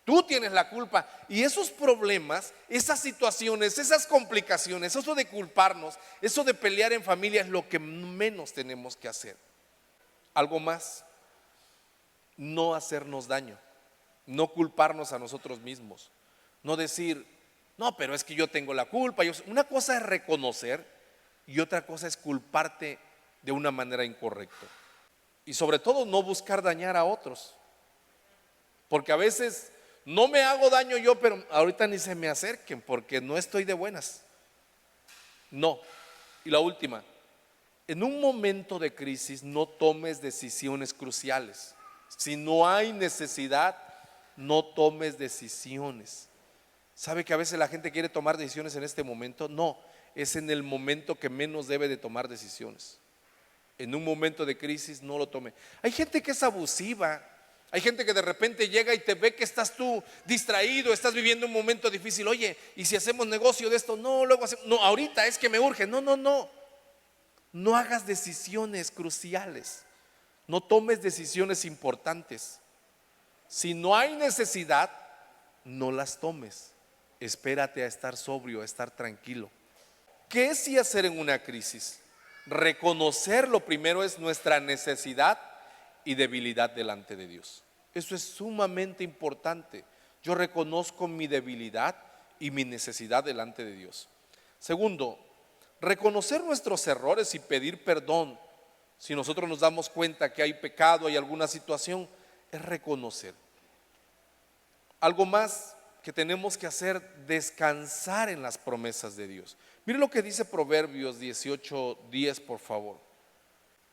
tú tienes la culpa. Y esos problemas, esas situaciones, esas complicaciones, eso de culparnos, eso de pelear en familia es lo que menos tenemos que hacer. Algo más: no hacernos daño, no culparnos a nosotros mismos, no decir, no, pero es que yo tengo la culpa. Una cosa es reconocer y otra cosa es culparte de una manera incorrecta. Y sobre todo no buscar dañar a otros, porque a veces no me hago daño yo, pero ahorita ni se me acerquen porque no estoy de buenas. No. Y la última: en un momento de crisis no tomes decisiones cruciales. Si no hay necesidad, no tomes decisiones. ¿Sabe que a veces la gente quiere tomar decisiones en este momento? No, es en el momento que menos debe de tomar decisiones. En un momento de crisis no lo tome. Hay gente que es abusiva. Hay gente que de repente llega y te ve que estás tú distraído, estás viviendo un momento difícil. Oye, ¿y si hacemos negocio de esto? No, luego hacemos. No, ahorita es que me urge. No. No hagas decisiones cruciales. No tomes decisiones importantes. Si no hay necesidad, no las tomes. Espérate a estar sobrio, a estar tranquilo. ¿Qué es sí hacer en una crisis? Reconocer, lo primero, es nuestra necesidad y debilidad delante de Dios. Eso es sumamente importante. Yo reconozco mi debilidad y mi necesidad delante de Dios. Segundo, reconocer nuestros errores y pedir perdón. Si nosotros nos damos cuenta que hay pecado, hay alguna situación, es reconocer. Algo más que tenemos que hacer: descansar en las promesas de Dios. Mire lo que dice Proverbios 18:10, por favor.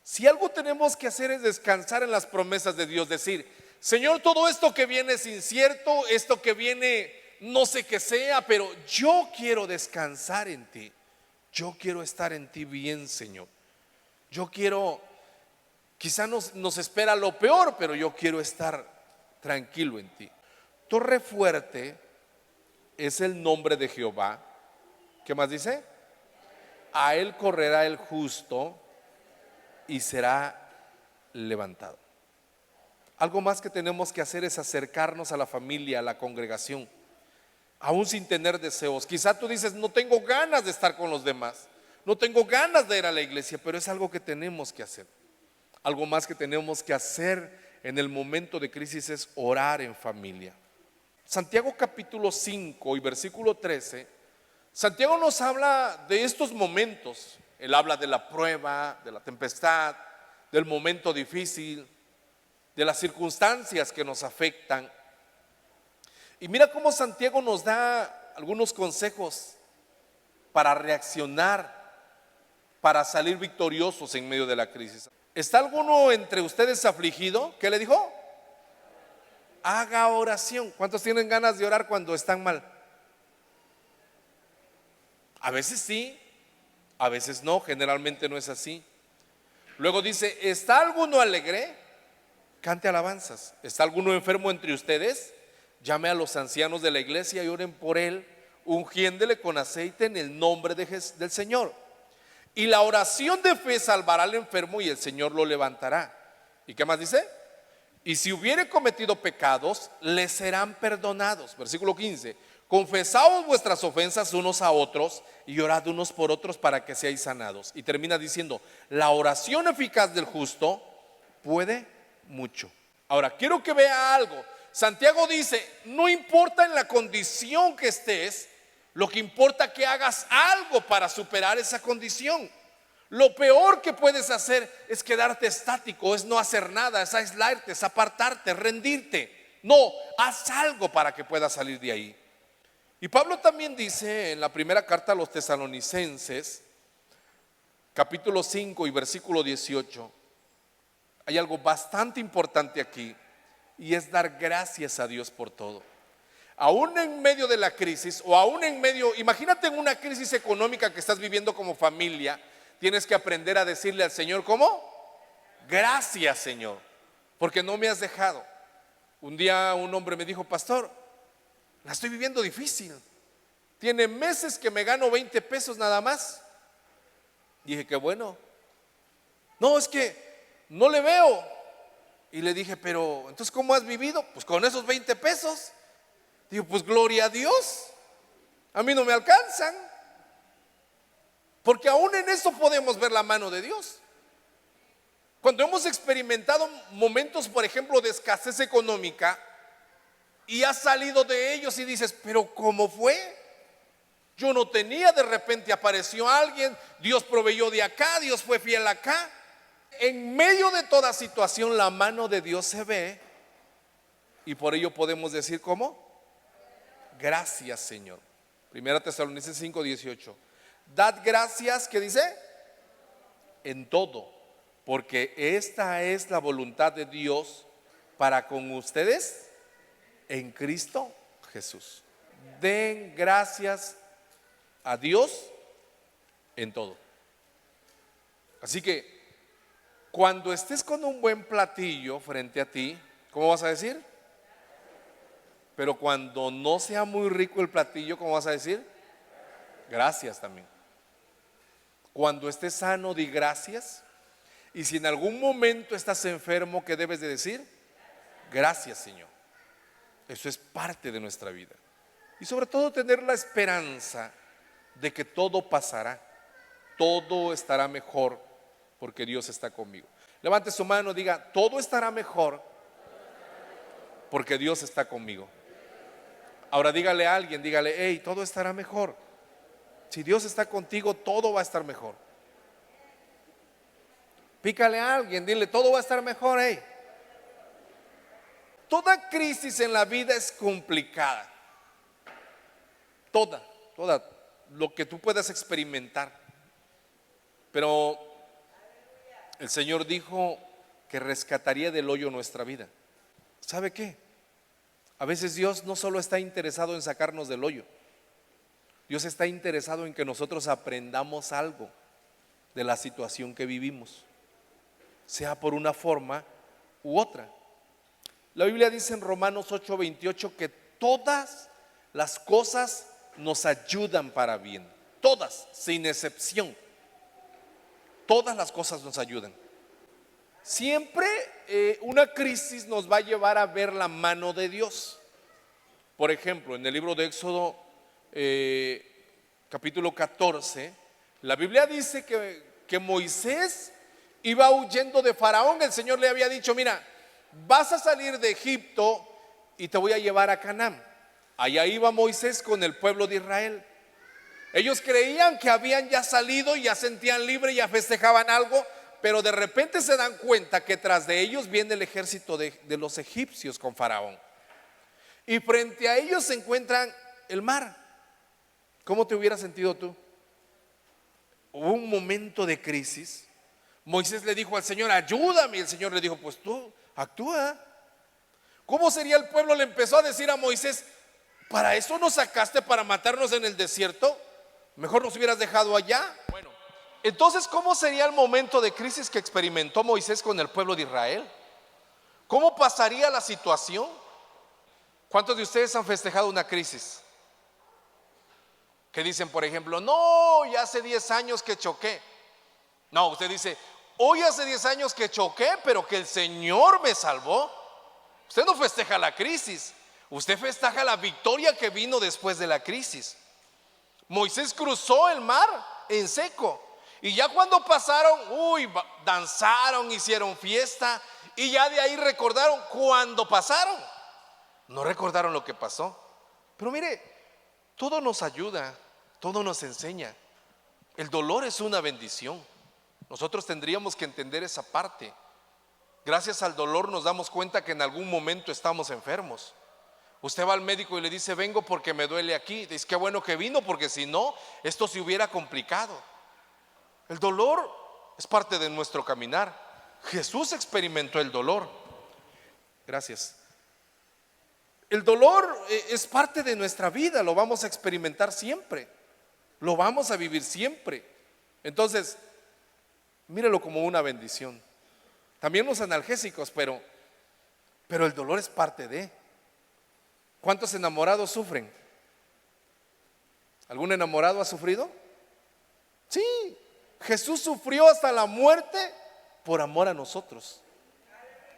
Si algo tenemos que hacer es descansar en las promesas de Dios, decir: Señor, todo esto que viene es incierto, esto que viene no sé qué sea, pero yo quiero descansar en ti. Yo quiero estar en ti bien, Señor. Yo quiero, quizá nos espera lo peor, pero yo quiero estar tranquilo en ti. Torre fuerte es el nombre de Jehová. ¿Qué más dice? A él correrá el justo y será levantado. Algo más que tenemos que hacer es acercarnos a la familia, a la congregación, aún sin tener deseos. Quizá tú dices: no tengo ganas de estar con los demás, no tengo ganas de ir a la iglesia, pero es algo que tenemos que hacer. Algo más que tenemos que hacer en el momento de crisis es orar en familia. Santiago capítulo 5 y versículo 13, Santiago nos habla de estos momentos. Él habla de la prueba, de la tempestad, del momento difícil, de las circunstancias que nos afectan. Y mira cómo Santiago nos da algunos consejos para reaccionar, para salir victoriosos en medio de la crisis. ¿Está alguno entre ustedes afligido? ¿Qué le dijo? Haga oración. ¿Cuántos tienen ganas de orar cuando están mal? A veces sí, a veces no, generalmente no es así. Luego dice: ¿está alguno alegre? Cante alabanzas. ¿Está alguno enfermo entre ustedes? Llame a los ancianos de la iglesia y oren por él, ungiéndole con aceite en el nombre del Señor. Y la oración de fe salvará al enfermo y el Señor lo levantará. ¿Y qué más dice? Y si hubiere cometido pecados, le serán perdonados. Versículo 15: confesaos vuestras ofensas unos a otros y orad unos por otros para que seáis sanados. Y termina diciendo: la oración eficaz del justo puede mucho. Ahora quiero que vea algo. Santiago dice: no importa en la condición que estés, lo que importa es que hagas algo para superar esa condición. Lo peor que puedes hacer es quedarte estático, es no hacer nada, es aislarte, es apartarte, rendirte. No, haz algo para que puedas salir de ahí. Y Pablo también dice en la primera carta a los Tesalonicenses, capítulo 5 y versículo 18, hay algo bastante importante aquí, y es dar gracias a Dios por todo. Aún en medio de la crisis, o aún en medio, imagínate en una crisis económica que estás viviendo como familia, tienes que aprender a decirle al Señor, ¿cómo? Gracias, Señor, porque no me has dejado. Un día un hombre me dijo, pastor, la estoy viviendo difícil. Tiene meses que me gano 20 pesos nada más. Dije, qué bueno. No, es que no le veo. Y le dije, pero entonces ¿cómo has vivido? Pues con esos 20 pesos. Digo, pues gloria a Dios. A mí no me alcanzan. Porque aún en eso podemos ver la mano de Dios. Cuando hemos experimentado momentos, por ejemplo, de escasez económica, y has salido de ellos y dices, pero ¿cómo fue? Yo no tenía, de repente apareció alguien, Dios proveyó de acá, Dios fue fiel acá. En medio de toda situación la mano de Dios se ve, y por ello podemos decir, ¿cómo? Gracias, Señor. Primera Tesalonicenses 5:18. Dad gracias, ¿qué dice? En todo, porque esta es la voluntad de Dios para con ustedes en Cristo Jesús. Den gracias a Dios en todo. Así que cuando estés con un buen platillo frente a ti, ¿cómo vas a decir? Pero cuando no sea muy rico el platillo, ¿cómo vas a decir? Gracias también. Cuando estés sano, di gracias. Y si en algún momento estás enfermo, ¿qué debes de decir? Gracias, Señor. Eso es parte de nuestra vida. Y sobre todo tener la esperanza de que todo pasará, todo estará mejor, porque Dios está conmigo. Levante su mano, diga, todo estará mejor, porque Dios está conmigo. Ahora dígale a alguien, dígale, hey, todo estará mejor. Si Dios está contigo, todo va a estar mejor. Pícale a alguien, dile, todo va a estar mejor, hey. Toda crisis en la vida es complicada. Toda lo que tú puedas experimentar. Pero el Señor dijo que rescataría del hoyo nuestra vida. ¿Sabe qué? A veces Dios no solo está interesado en sacarnos del hoyo. Dios está interesado en que nosotros aprendamos algo de la situación que vivimos, sea por una forma u otra. La Biblia dice en Romanos 8:28 que todas las cosas nos ayudan para bien. Todas, sin excepción. Todas las cosas nos ayudan. Siempre una crisis nos va a llevar a ver la mano de Dios. Por ejemplo, en el libro de Éxodo capítulo 14, la Biblia dice que Moisés iba huyendo de Faraón. El Señor le había dicho, mira, vas a salir de Egipto y te voy a llevar a Canaán. Allá iba Moisés con el pueblo de Israel. Ellos creían que habían ya salido y ya sentían libre, ya festejaban algo, pero de repente se dan cuenta que tras de ellos viene el ejército de los egipcios con Faraón. Y frente a ellos se encuentran el mar. ¿Cómo te hubieras sentido tú? Hubo un momento de crisis. Moisés le dijo al Señor, ayúdame. Y el Señor le dijo, pues tú actúa. ¿Cómo sería el pueblo? Le empezó a decir a Moisés, ¿para eso nos sacaste, para matarnos en el desierto? Mejor nos hubieras dejado allá. Bueno, entonces, ¿cómo sería el momento de crisis que experimentó Moisés con el pueblo de Israel? ¿Cómo pasaría la situación? ¿Cuántos de ustedes han festejado una crisis? Que dicen, por ejemplo, no, ya hace 10 años que choqué. No, usted dice, hoy hace 10 años que choqué, pero que el Señor me salvó. Usted no festeja la crisis, usted festeja la victoria que vino después de la crisis. Moisés cruzó el mar en seco, y ya cuando pasaron, danzaron, hicieron fiesta, y ya de ahí recordaron cuando pasaron. No recordaron lo que pasó. Pero mire, todo nos ayuda, todo nos enseña. El dolor es una bendición. Nosotros tendríamos que entender esa parte. Gracias al dolor nos damos cuenta que en algún momento estamos enfermos. Usted va al médico y le dice: vengo porque me duele aquí. Dice: qué bueno que vino, porque si no, esto se hubiera complicado. El dolor es parte de nuestro caminar. Jesús experimentó el dolor. Gracias. El dolor es parte de nuestra vida, lo vamos a experimentar siempre, lo vamos a vivir siempre. Entonces, míralo como una bendición. También los analgésicos, pero el dolor es parte de. ¿Cuántos enamorados sufren? ¿Algún enamorado ha sufrido? Sí, Jesús sufrió hasta la muerte por amor a nosotros.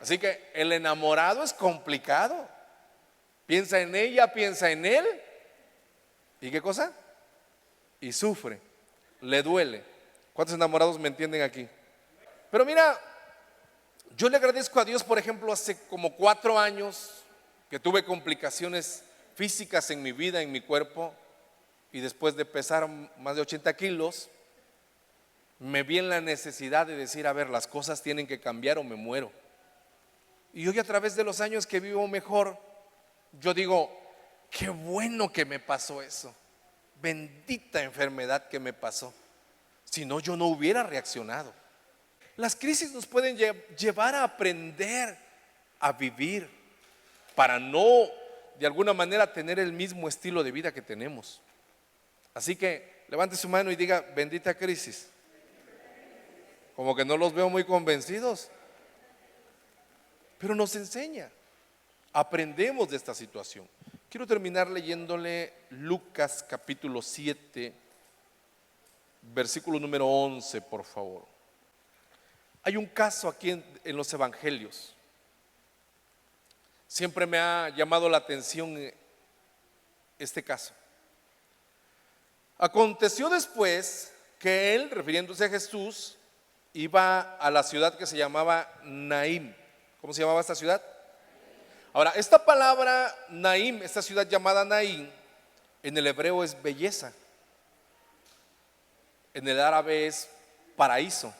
Así que el enamorado es complicado. Piensa en ella, piensa en él. ¿Y qué cosa? Y sufre, le duele. ¿Cuántos enamorados me entienden aquí? Pero mira, yo le agradezco a Dios, por ejemplo, hace como 4 años que tuve complicaciones físicas en mi vida, en mi cuerpo, y después de pesar más de 80 kilos, me vi en la necesidad de decir: a ver, las cosas tienen que cambiar o me muero. Y hoy, a través de los años que vivo mejor, yo digo: qué bueno que me pasó eso. Bendita enfermedad que me pasó. Si no, yo no hubiera reaccionado. Las crisis nos pueden llevar a aprender a vivir para no, de alguna manera, tener el mismo estilo de vida que tenemos. Así que levante su mano y diga: bendita crisis. Como que no los veo muy convencidos, pero nos enseña. Aprendemos de esta situación. Quiero terminar leyéndole Lucas capítulo 7, versículo número 11, por favor. Hay un caso aquí en los evangelios. Siempre me ha llamado la atención este caso. Aconteció después que él, refiriéndose a Jesús, iba a la ciudad que se llamaba Naín. ¿Cómo se llamaba esta ciudad? Ahora, esta palabra Naín, esta ciudad llamada Naín, en el hebreo es belleza. En el árabe es paraíso.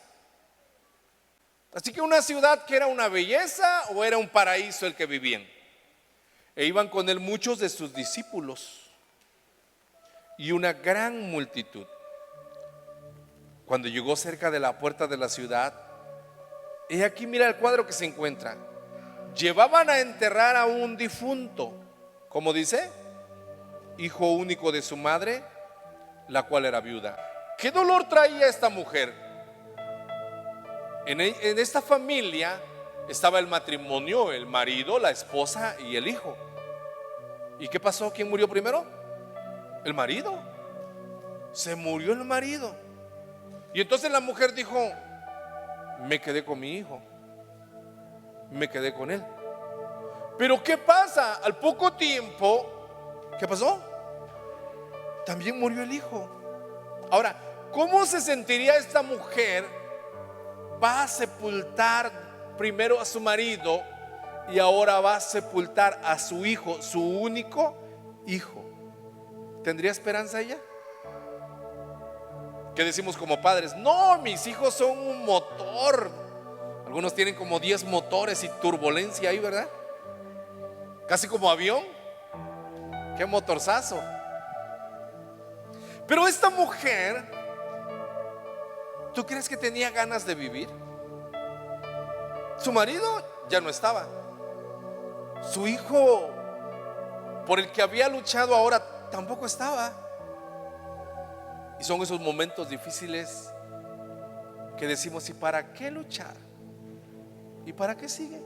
Así que una ciudad que era una belleza o era un paraíso el que vivían. E iban con él muchos de sus discípulos y una gran multitud. Cuando llegó cerca de la puerta de la ciudad, he aquí, mira el cuadro que se encuentra. Llevaban a enterrar a un difunto, como dice, hijo único de su madre, la cual era viuda. ¿Qué dolor traía esta mujer? En esta familia estaba el matrimonio, el marido, la esposa y el hijo. ¿Y qué pasó? ¿Quién murió primero? El marido. Se murió el marido. Y entonces la mujer dijo: me quedé con mi hijo, me quedé con él. Pero ¿qué pasa? Al poco tiempo, ¿qué pasó? También murió el hijo. Ahora, ¿cómo se sentiría esta mujer? Va a sepultar primero a su marido y ahora va a sepultar a su hijo, su único hijo. ¿Tendría esperanza ella? ¿Qué decimos como padres? No, mis hijos son un motor. Algunos tienen como 10 motores y turbulencia ahí, ¿verdad? Casi como avión. Qué motorzazo. Pero esta mujer, ¿tú crees que tenía ganas de vivir? Su marido ya no estaba. Su hijo, por el que había luchado, ahora tampoco estaba. Y son esos momentos difíciles que decimos: ¿y para qué luchar? ¿Y para qué sigue?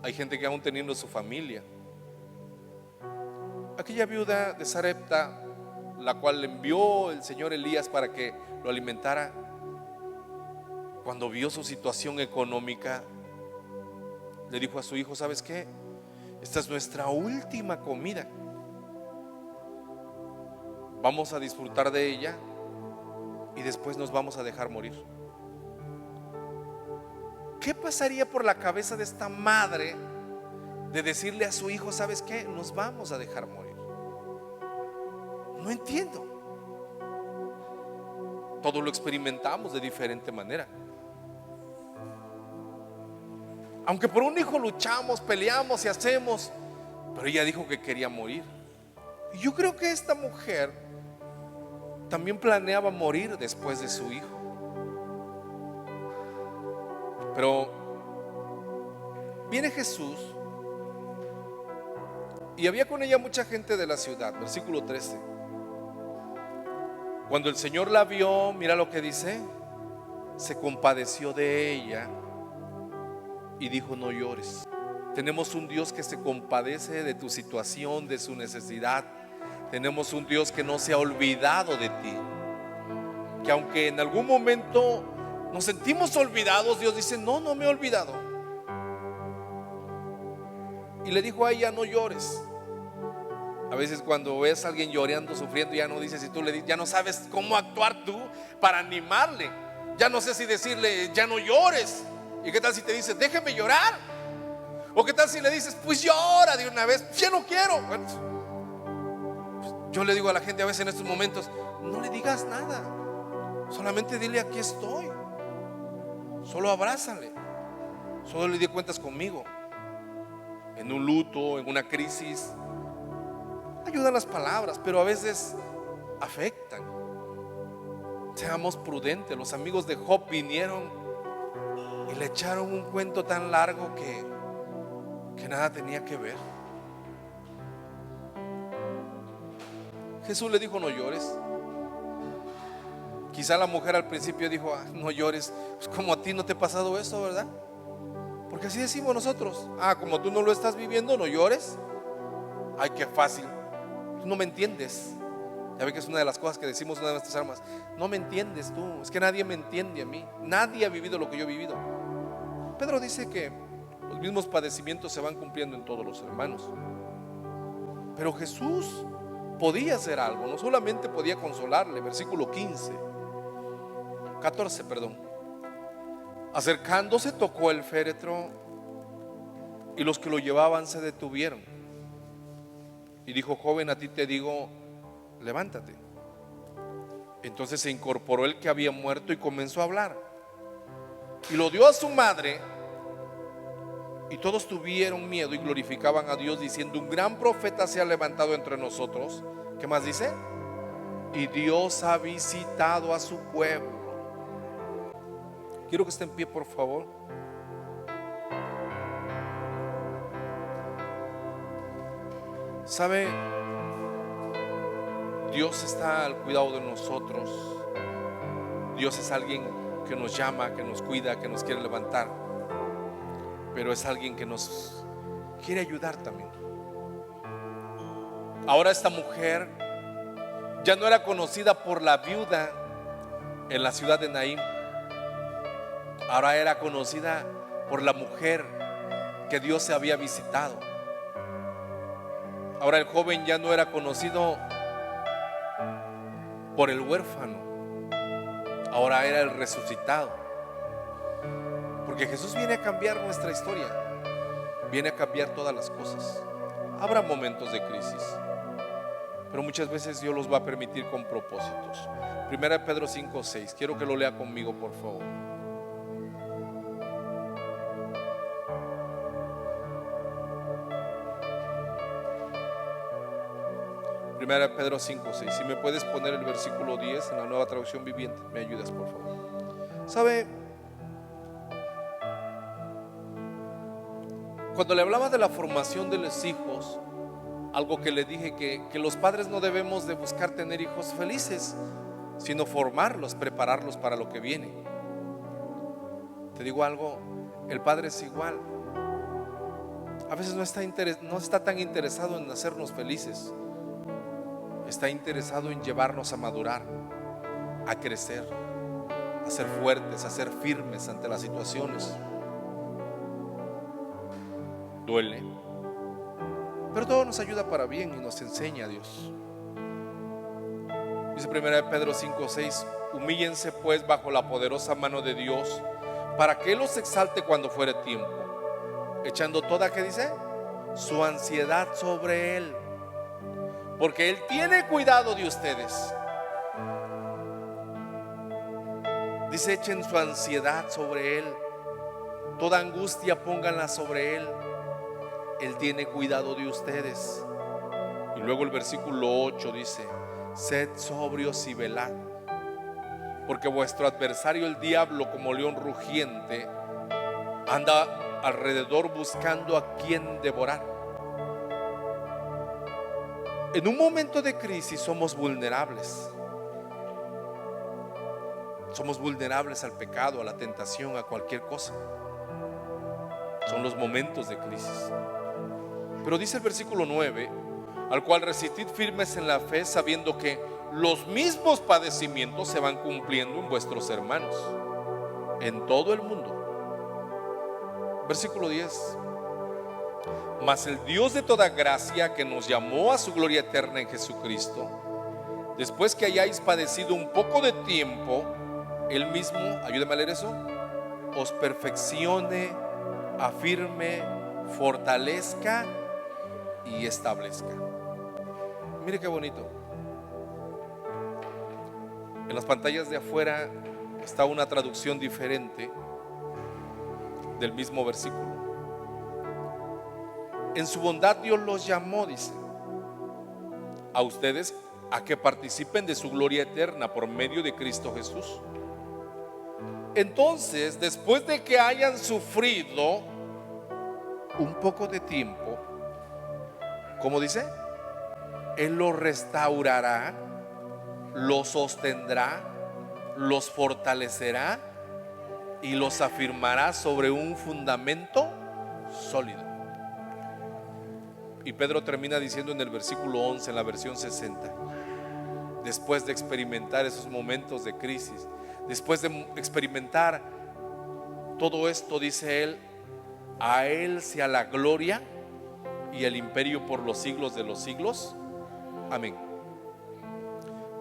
Hay gente que aún teniendo su familia. Aquella viuda de Sarepta, la cual le envió el Señor Elías para que lo alimentara, cuando vio su situación económica, le dijo a su hijo: ¿sabes qué? Esta es nuestra última comida. Vamos a disfrutar de ella y después nos vamos a dejar morir. ¿Qué pasaría por la cabeza de esta madre de decirle a su hijo: ¿sabes qué? Nos vamos a dejar morir? No entiendo. Todo lo experimentamos de diferente manera. Aunque por un hijo luchamos, peleamos y hacemos, pero ella dijo que quería morir. Y yo creo que esta mujer también planeaba morir después de su hijo. Pero viene Jesús y había con ella mucha gente de la ciudad. Versículo 13. Cuando el Señor la vio, mira lo que dice, se compadeció de ella y dijo: no llores. Tenemos un Dios que se compadece de tu situación, de su necesidad. Tenemos un Dios que no se ha olvidado de ti, que aunque en algún momento nos sentimos olvidados, Dios dice: no, no me he olvidado. Y le dijo a ella: no llores. A veces cuando ves a alguien llorando, sufriendo, ya no dices, si tú le dices, ya no sabes cómo actuar tú para animarle. Ya no sé si decirle: ya no llores. ¿Y qué tal si te dice: déjeme llorar? ¿O qué tal si le dices: pues llora de una vez? Ya no quiero. Bueno, yo le digo a la gente a veces en estos momentos: no le digas nada, solamente dile: aquí estoy. Solo abrázale. Solo le di cuentas conmigo. En un luto, en una crisis, ayudan las palabras, pero a veces afectan. Seamos prudentes. Los amigos de Job vinieron y le echaron un cuento tan largo que nada tenía que ver. Jesús le dijo: no llores. Quizá la mujer al principio dijo: no llores. Pues como a ti no te ha pasado eso, ¿verdad? Porque así decimos nosotros: como tú no lo estás viviendo, no llores. Ay, qué fácil. Tú no me entiendes. Ya ve que es una de las cosas que decimos, una de nuestras armas: no me entiendes tú, es que nadie me entiende a mí. Nadie ha vivido lo que yo he vivido. Pedro dice que los mismos padecimientos se van cumpliendo en todos los hermanos. Pero Jesús podía hacer algo, no solamente podía consolarle. Versículo 14. Acercándose, tocó el féretro y los que lo llevaban se detuvieron. Y dijo: joven, a ti te digo, levántate. Entonces se incorporó el que había muerto y comenzó a hablar. Y lo dio a su madre. Y todos tuvieron miedo y glorificaban a Dios, diciendo: un gran profeta se ha levantado entre nosotros. ¿Qué más dice? Y Dios ha visitado a su pueblo. Quiero que esté en pie, por favor. ¿Sabe? Dios está al cuidado de nosotros. Dios es alguien que nos llama, que nos cuida, que nos quiere levantar. Pero es alguien que nos quiere ayudar también. Ahora esta mujer ya no era conocida por la viuda en la ciudad de Naín. Ahora era conocida por la mujer que Dios se había visitado. Ahora el joven ya no era conocido por el huérfano. Ahora era el resucitado. Porque Jesús viene a cambiar nuestra historia. Viene a cambiar todas las cosas. Habrá momentos de crisis, pero muchas veces Dios los va a permitir con propósitos. Primera de Pedro 5:6. Quiero que lo lea conmigo, por favor. Primera de Pedro 5:6. Si me puedes poner el versículo 10 en la Nueva Traducción Viviente, me ayudas, por favor. ¿Sabe? Cuando le hablaba de la formación de los hijos, algo que le dije, que los padres no debemos de buscar tener hijos felices, sino formarlos, prepararlos para lo que viene. Te digo algo, el padre es igual. A veces no está tan interesado en hacernos felices. Está interesado en llevarnos a madurar, a crecer, a ser fuertes, a ser firmes ante las situaciones. Duele, pero todo nos ayuda para bien y nos enseña a Dios. Dice 1 Pedro 5:6: humíllense pues bajo la poderosa mano de Dios, para que Él los exalte cuando fuere tiempo, echando toda, ¿qué dice? Su ansiedad sobre Él, porque Él tiene cuidado de ustedes. Dice: echen su ansiedad sobre Él, toda angustia pónganla sobre Él. Él tiene cuidado de ustedes. Y luego el versículo 8 dice: sed sobrios y velad, porque vuestro adversario el diablo, como león rugiente, anda alrededor buscando a quien devorar. En un momento de crisis somos vulnerables. Somos vulnerables al pecado, a la tentación, a cualquier cosa. Son los momentos de crisis. Pero dice el versículo 9: al cual resistid firmes en la fe, sabiendo que los mismos padecimientos se van cumpliendo en vuestros hermanos en todo el mundo. Versículo 10: mas el Dios de toda gracia, que nos llamó a su gloria eterna en Jesucristo, después que hayáis padecido un poco de tiempo, Él mismo, ayúdame a leer eso, os perfeccione, afirme, fortalezca y establezca. Mire qué bonito. En las pantallas de afuera está una traducción diferente del mismo versículo. En su bondad Dios los llamó, dice, a ustedes a que participen de su gloria eterna por medio de Cristo Jesús. Entonces, después de que hayan sufrido un poco de tiempo, ¿cómo dice? Él los restaurará, los sostendrá, los fortalecerá y los afirmará sobre un fundamento sólido. Y Pedro termina diciendo en el versículo 11, en la versión 60, después de experimentar esos momentos de crisis, después de experimentar todo esto, dice él: a Él sea la gloria y el imperio por los siglos de los siglos. Amén.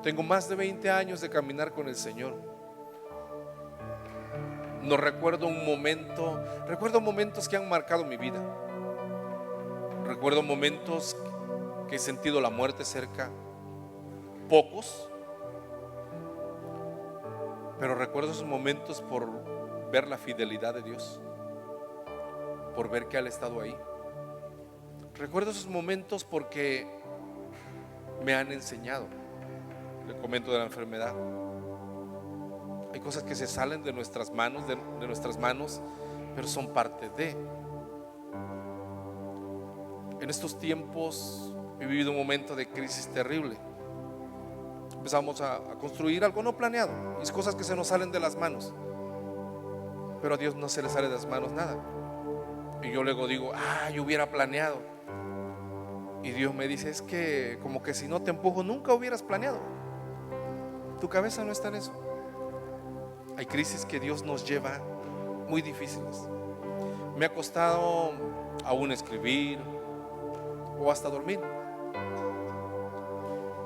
Tengo más de 20 años de caminar con el Señor. No recuerdo un momento, recuerdo momentos que han marcado mi vida. Recuerdo momentos que he sentido la muerte cerca, pocos, pero recuerdo esos momentos por ver la fidelidad de Dios, por ver que Él ha estado ahí. Recuerdo esos momentos porque me han enseñado. Le comento de la enfermedad. Hay cosas que se salen de nuestras manos, de nuestras manos, pero son parte de. En estos tiempos he vivido un momento de crisis terrible. Empezamos a construir algo no planeado, y es cosas que se nos salen de las manos, pero a Dios no se le sale de las manos nada. Y yo luego digo: yo hubiera planeado. Y Dios me dice: es que como que si no te empujo nunca hubieras planeado. Tu cabeza no está en eso. Hay crisis que Dios nos lleva muy difíciles. Me ha costado aún escribir o hasta dormir.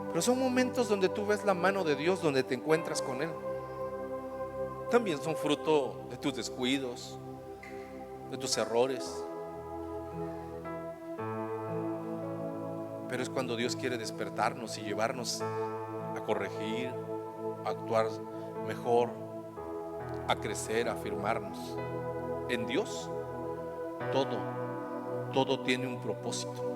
Pero son momentos donde tú ves la mano de Dios, donde te encuentras con Él. También son fruto de tus descuidos, de tus errores. Pero es cuando Dios quiere despertarnos y llevarnos a corregir, a actuar mejor, a crecer, a afirmarnos. En Dios todo tiene un propósito.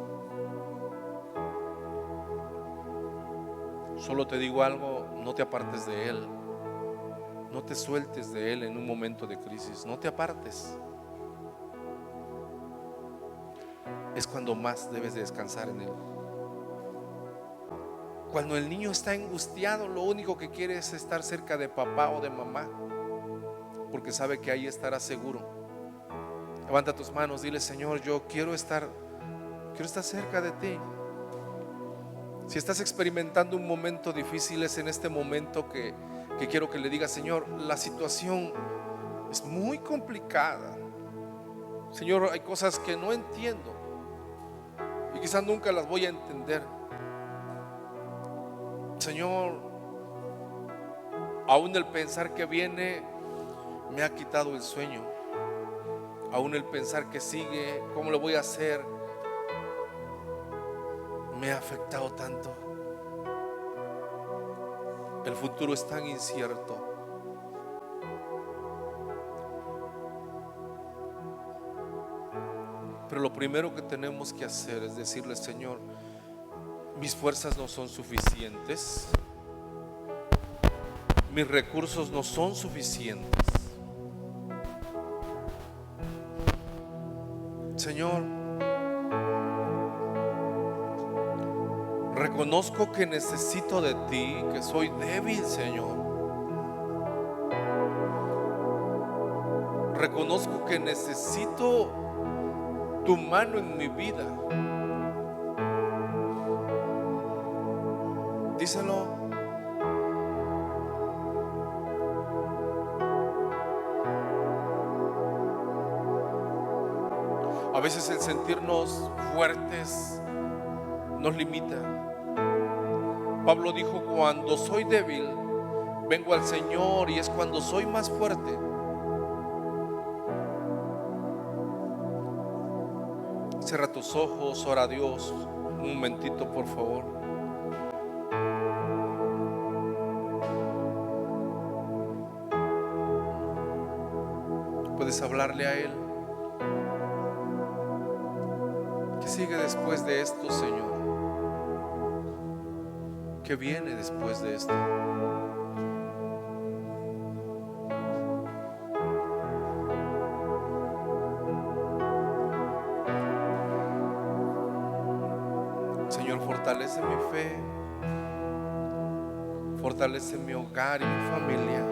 Solo te digo algo: no te apartes de Él. No te sueltes de Él en un momento de crisis. No te apartes. Es cuando más debes de descansar en Él. Cuando el niño está angustiado, lo único que quiere es estar cerca de papá o de mamá, porque sabe que ahí estará seguro. Levanta tus manos, dile: Señor, yo quiero estar cerca de ti. Si estás experimentando un momento difícil, es en este momento que quiero que le digas: Señor, la situación es muy complicada. Señor, hay cosas que no entiendo y quizás nunca las voy a entender. Señor, aún el pensar que viene me ha quitado el sueño. Aún el pensar que sigue, ¿cómo lo voy a hacer?, me ha afectado tanto. El futuro es tan incierto. Pero lo primero que tenemos que hacer es decirle: Señor, mis fuerzas no son suficientes, mis recursos no son suficientes. Señor, reconozco que necesito de ti, que soy débil, Señor. Reconozco que necesito tu mano en mi vida. Díselo. A veces el sentirnos fuertes nos limita. Pablo dijo: cuando soy débil, vengo al Señor, y es cuando soy más fuerte. Cierra tus ojos, ora a Dios un momentito, por favor. Puedes hablarle a Él. ¿Qué sigue después de esto, Señor? ¿Qué viene después de esto? Señor, fortalece mi fe, fortalece mi hogar y mi familia.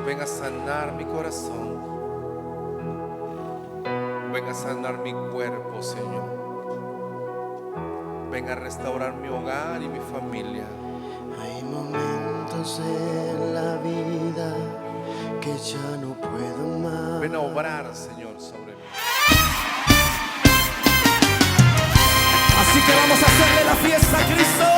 Ven a sanar mi corazón, ven a sanar mi cuerpo, Señor. Ven a restaurar mi hogar y mi familia. Hay momentos en la vida que ya no puedo más. Ven a obrar, Señor, sobre mí. Así que vamos a hacerle la fiesta a Cristo.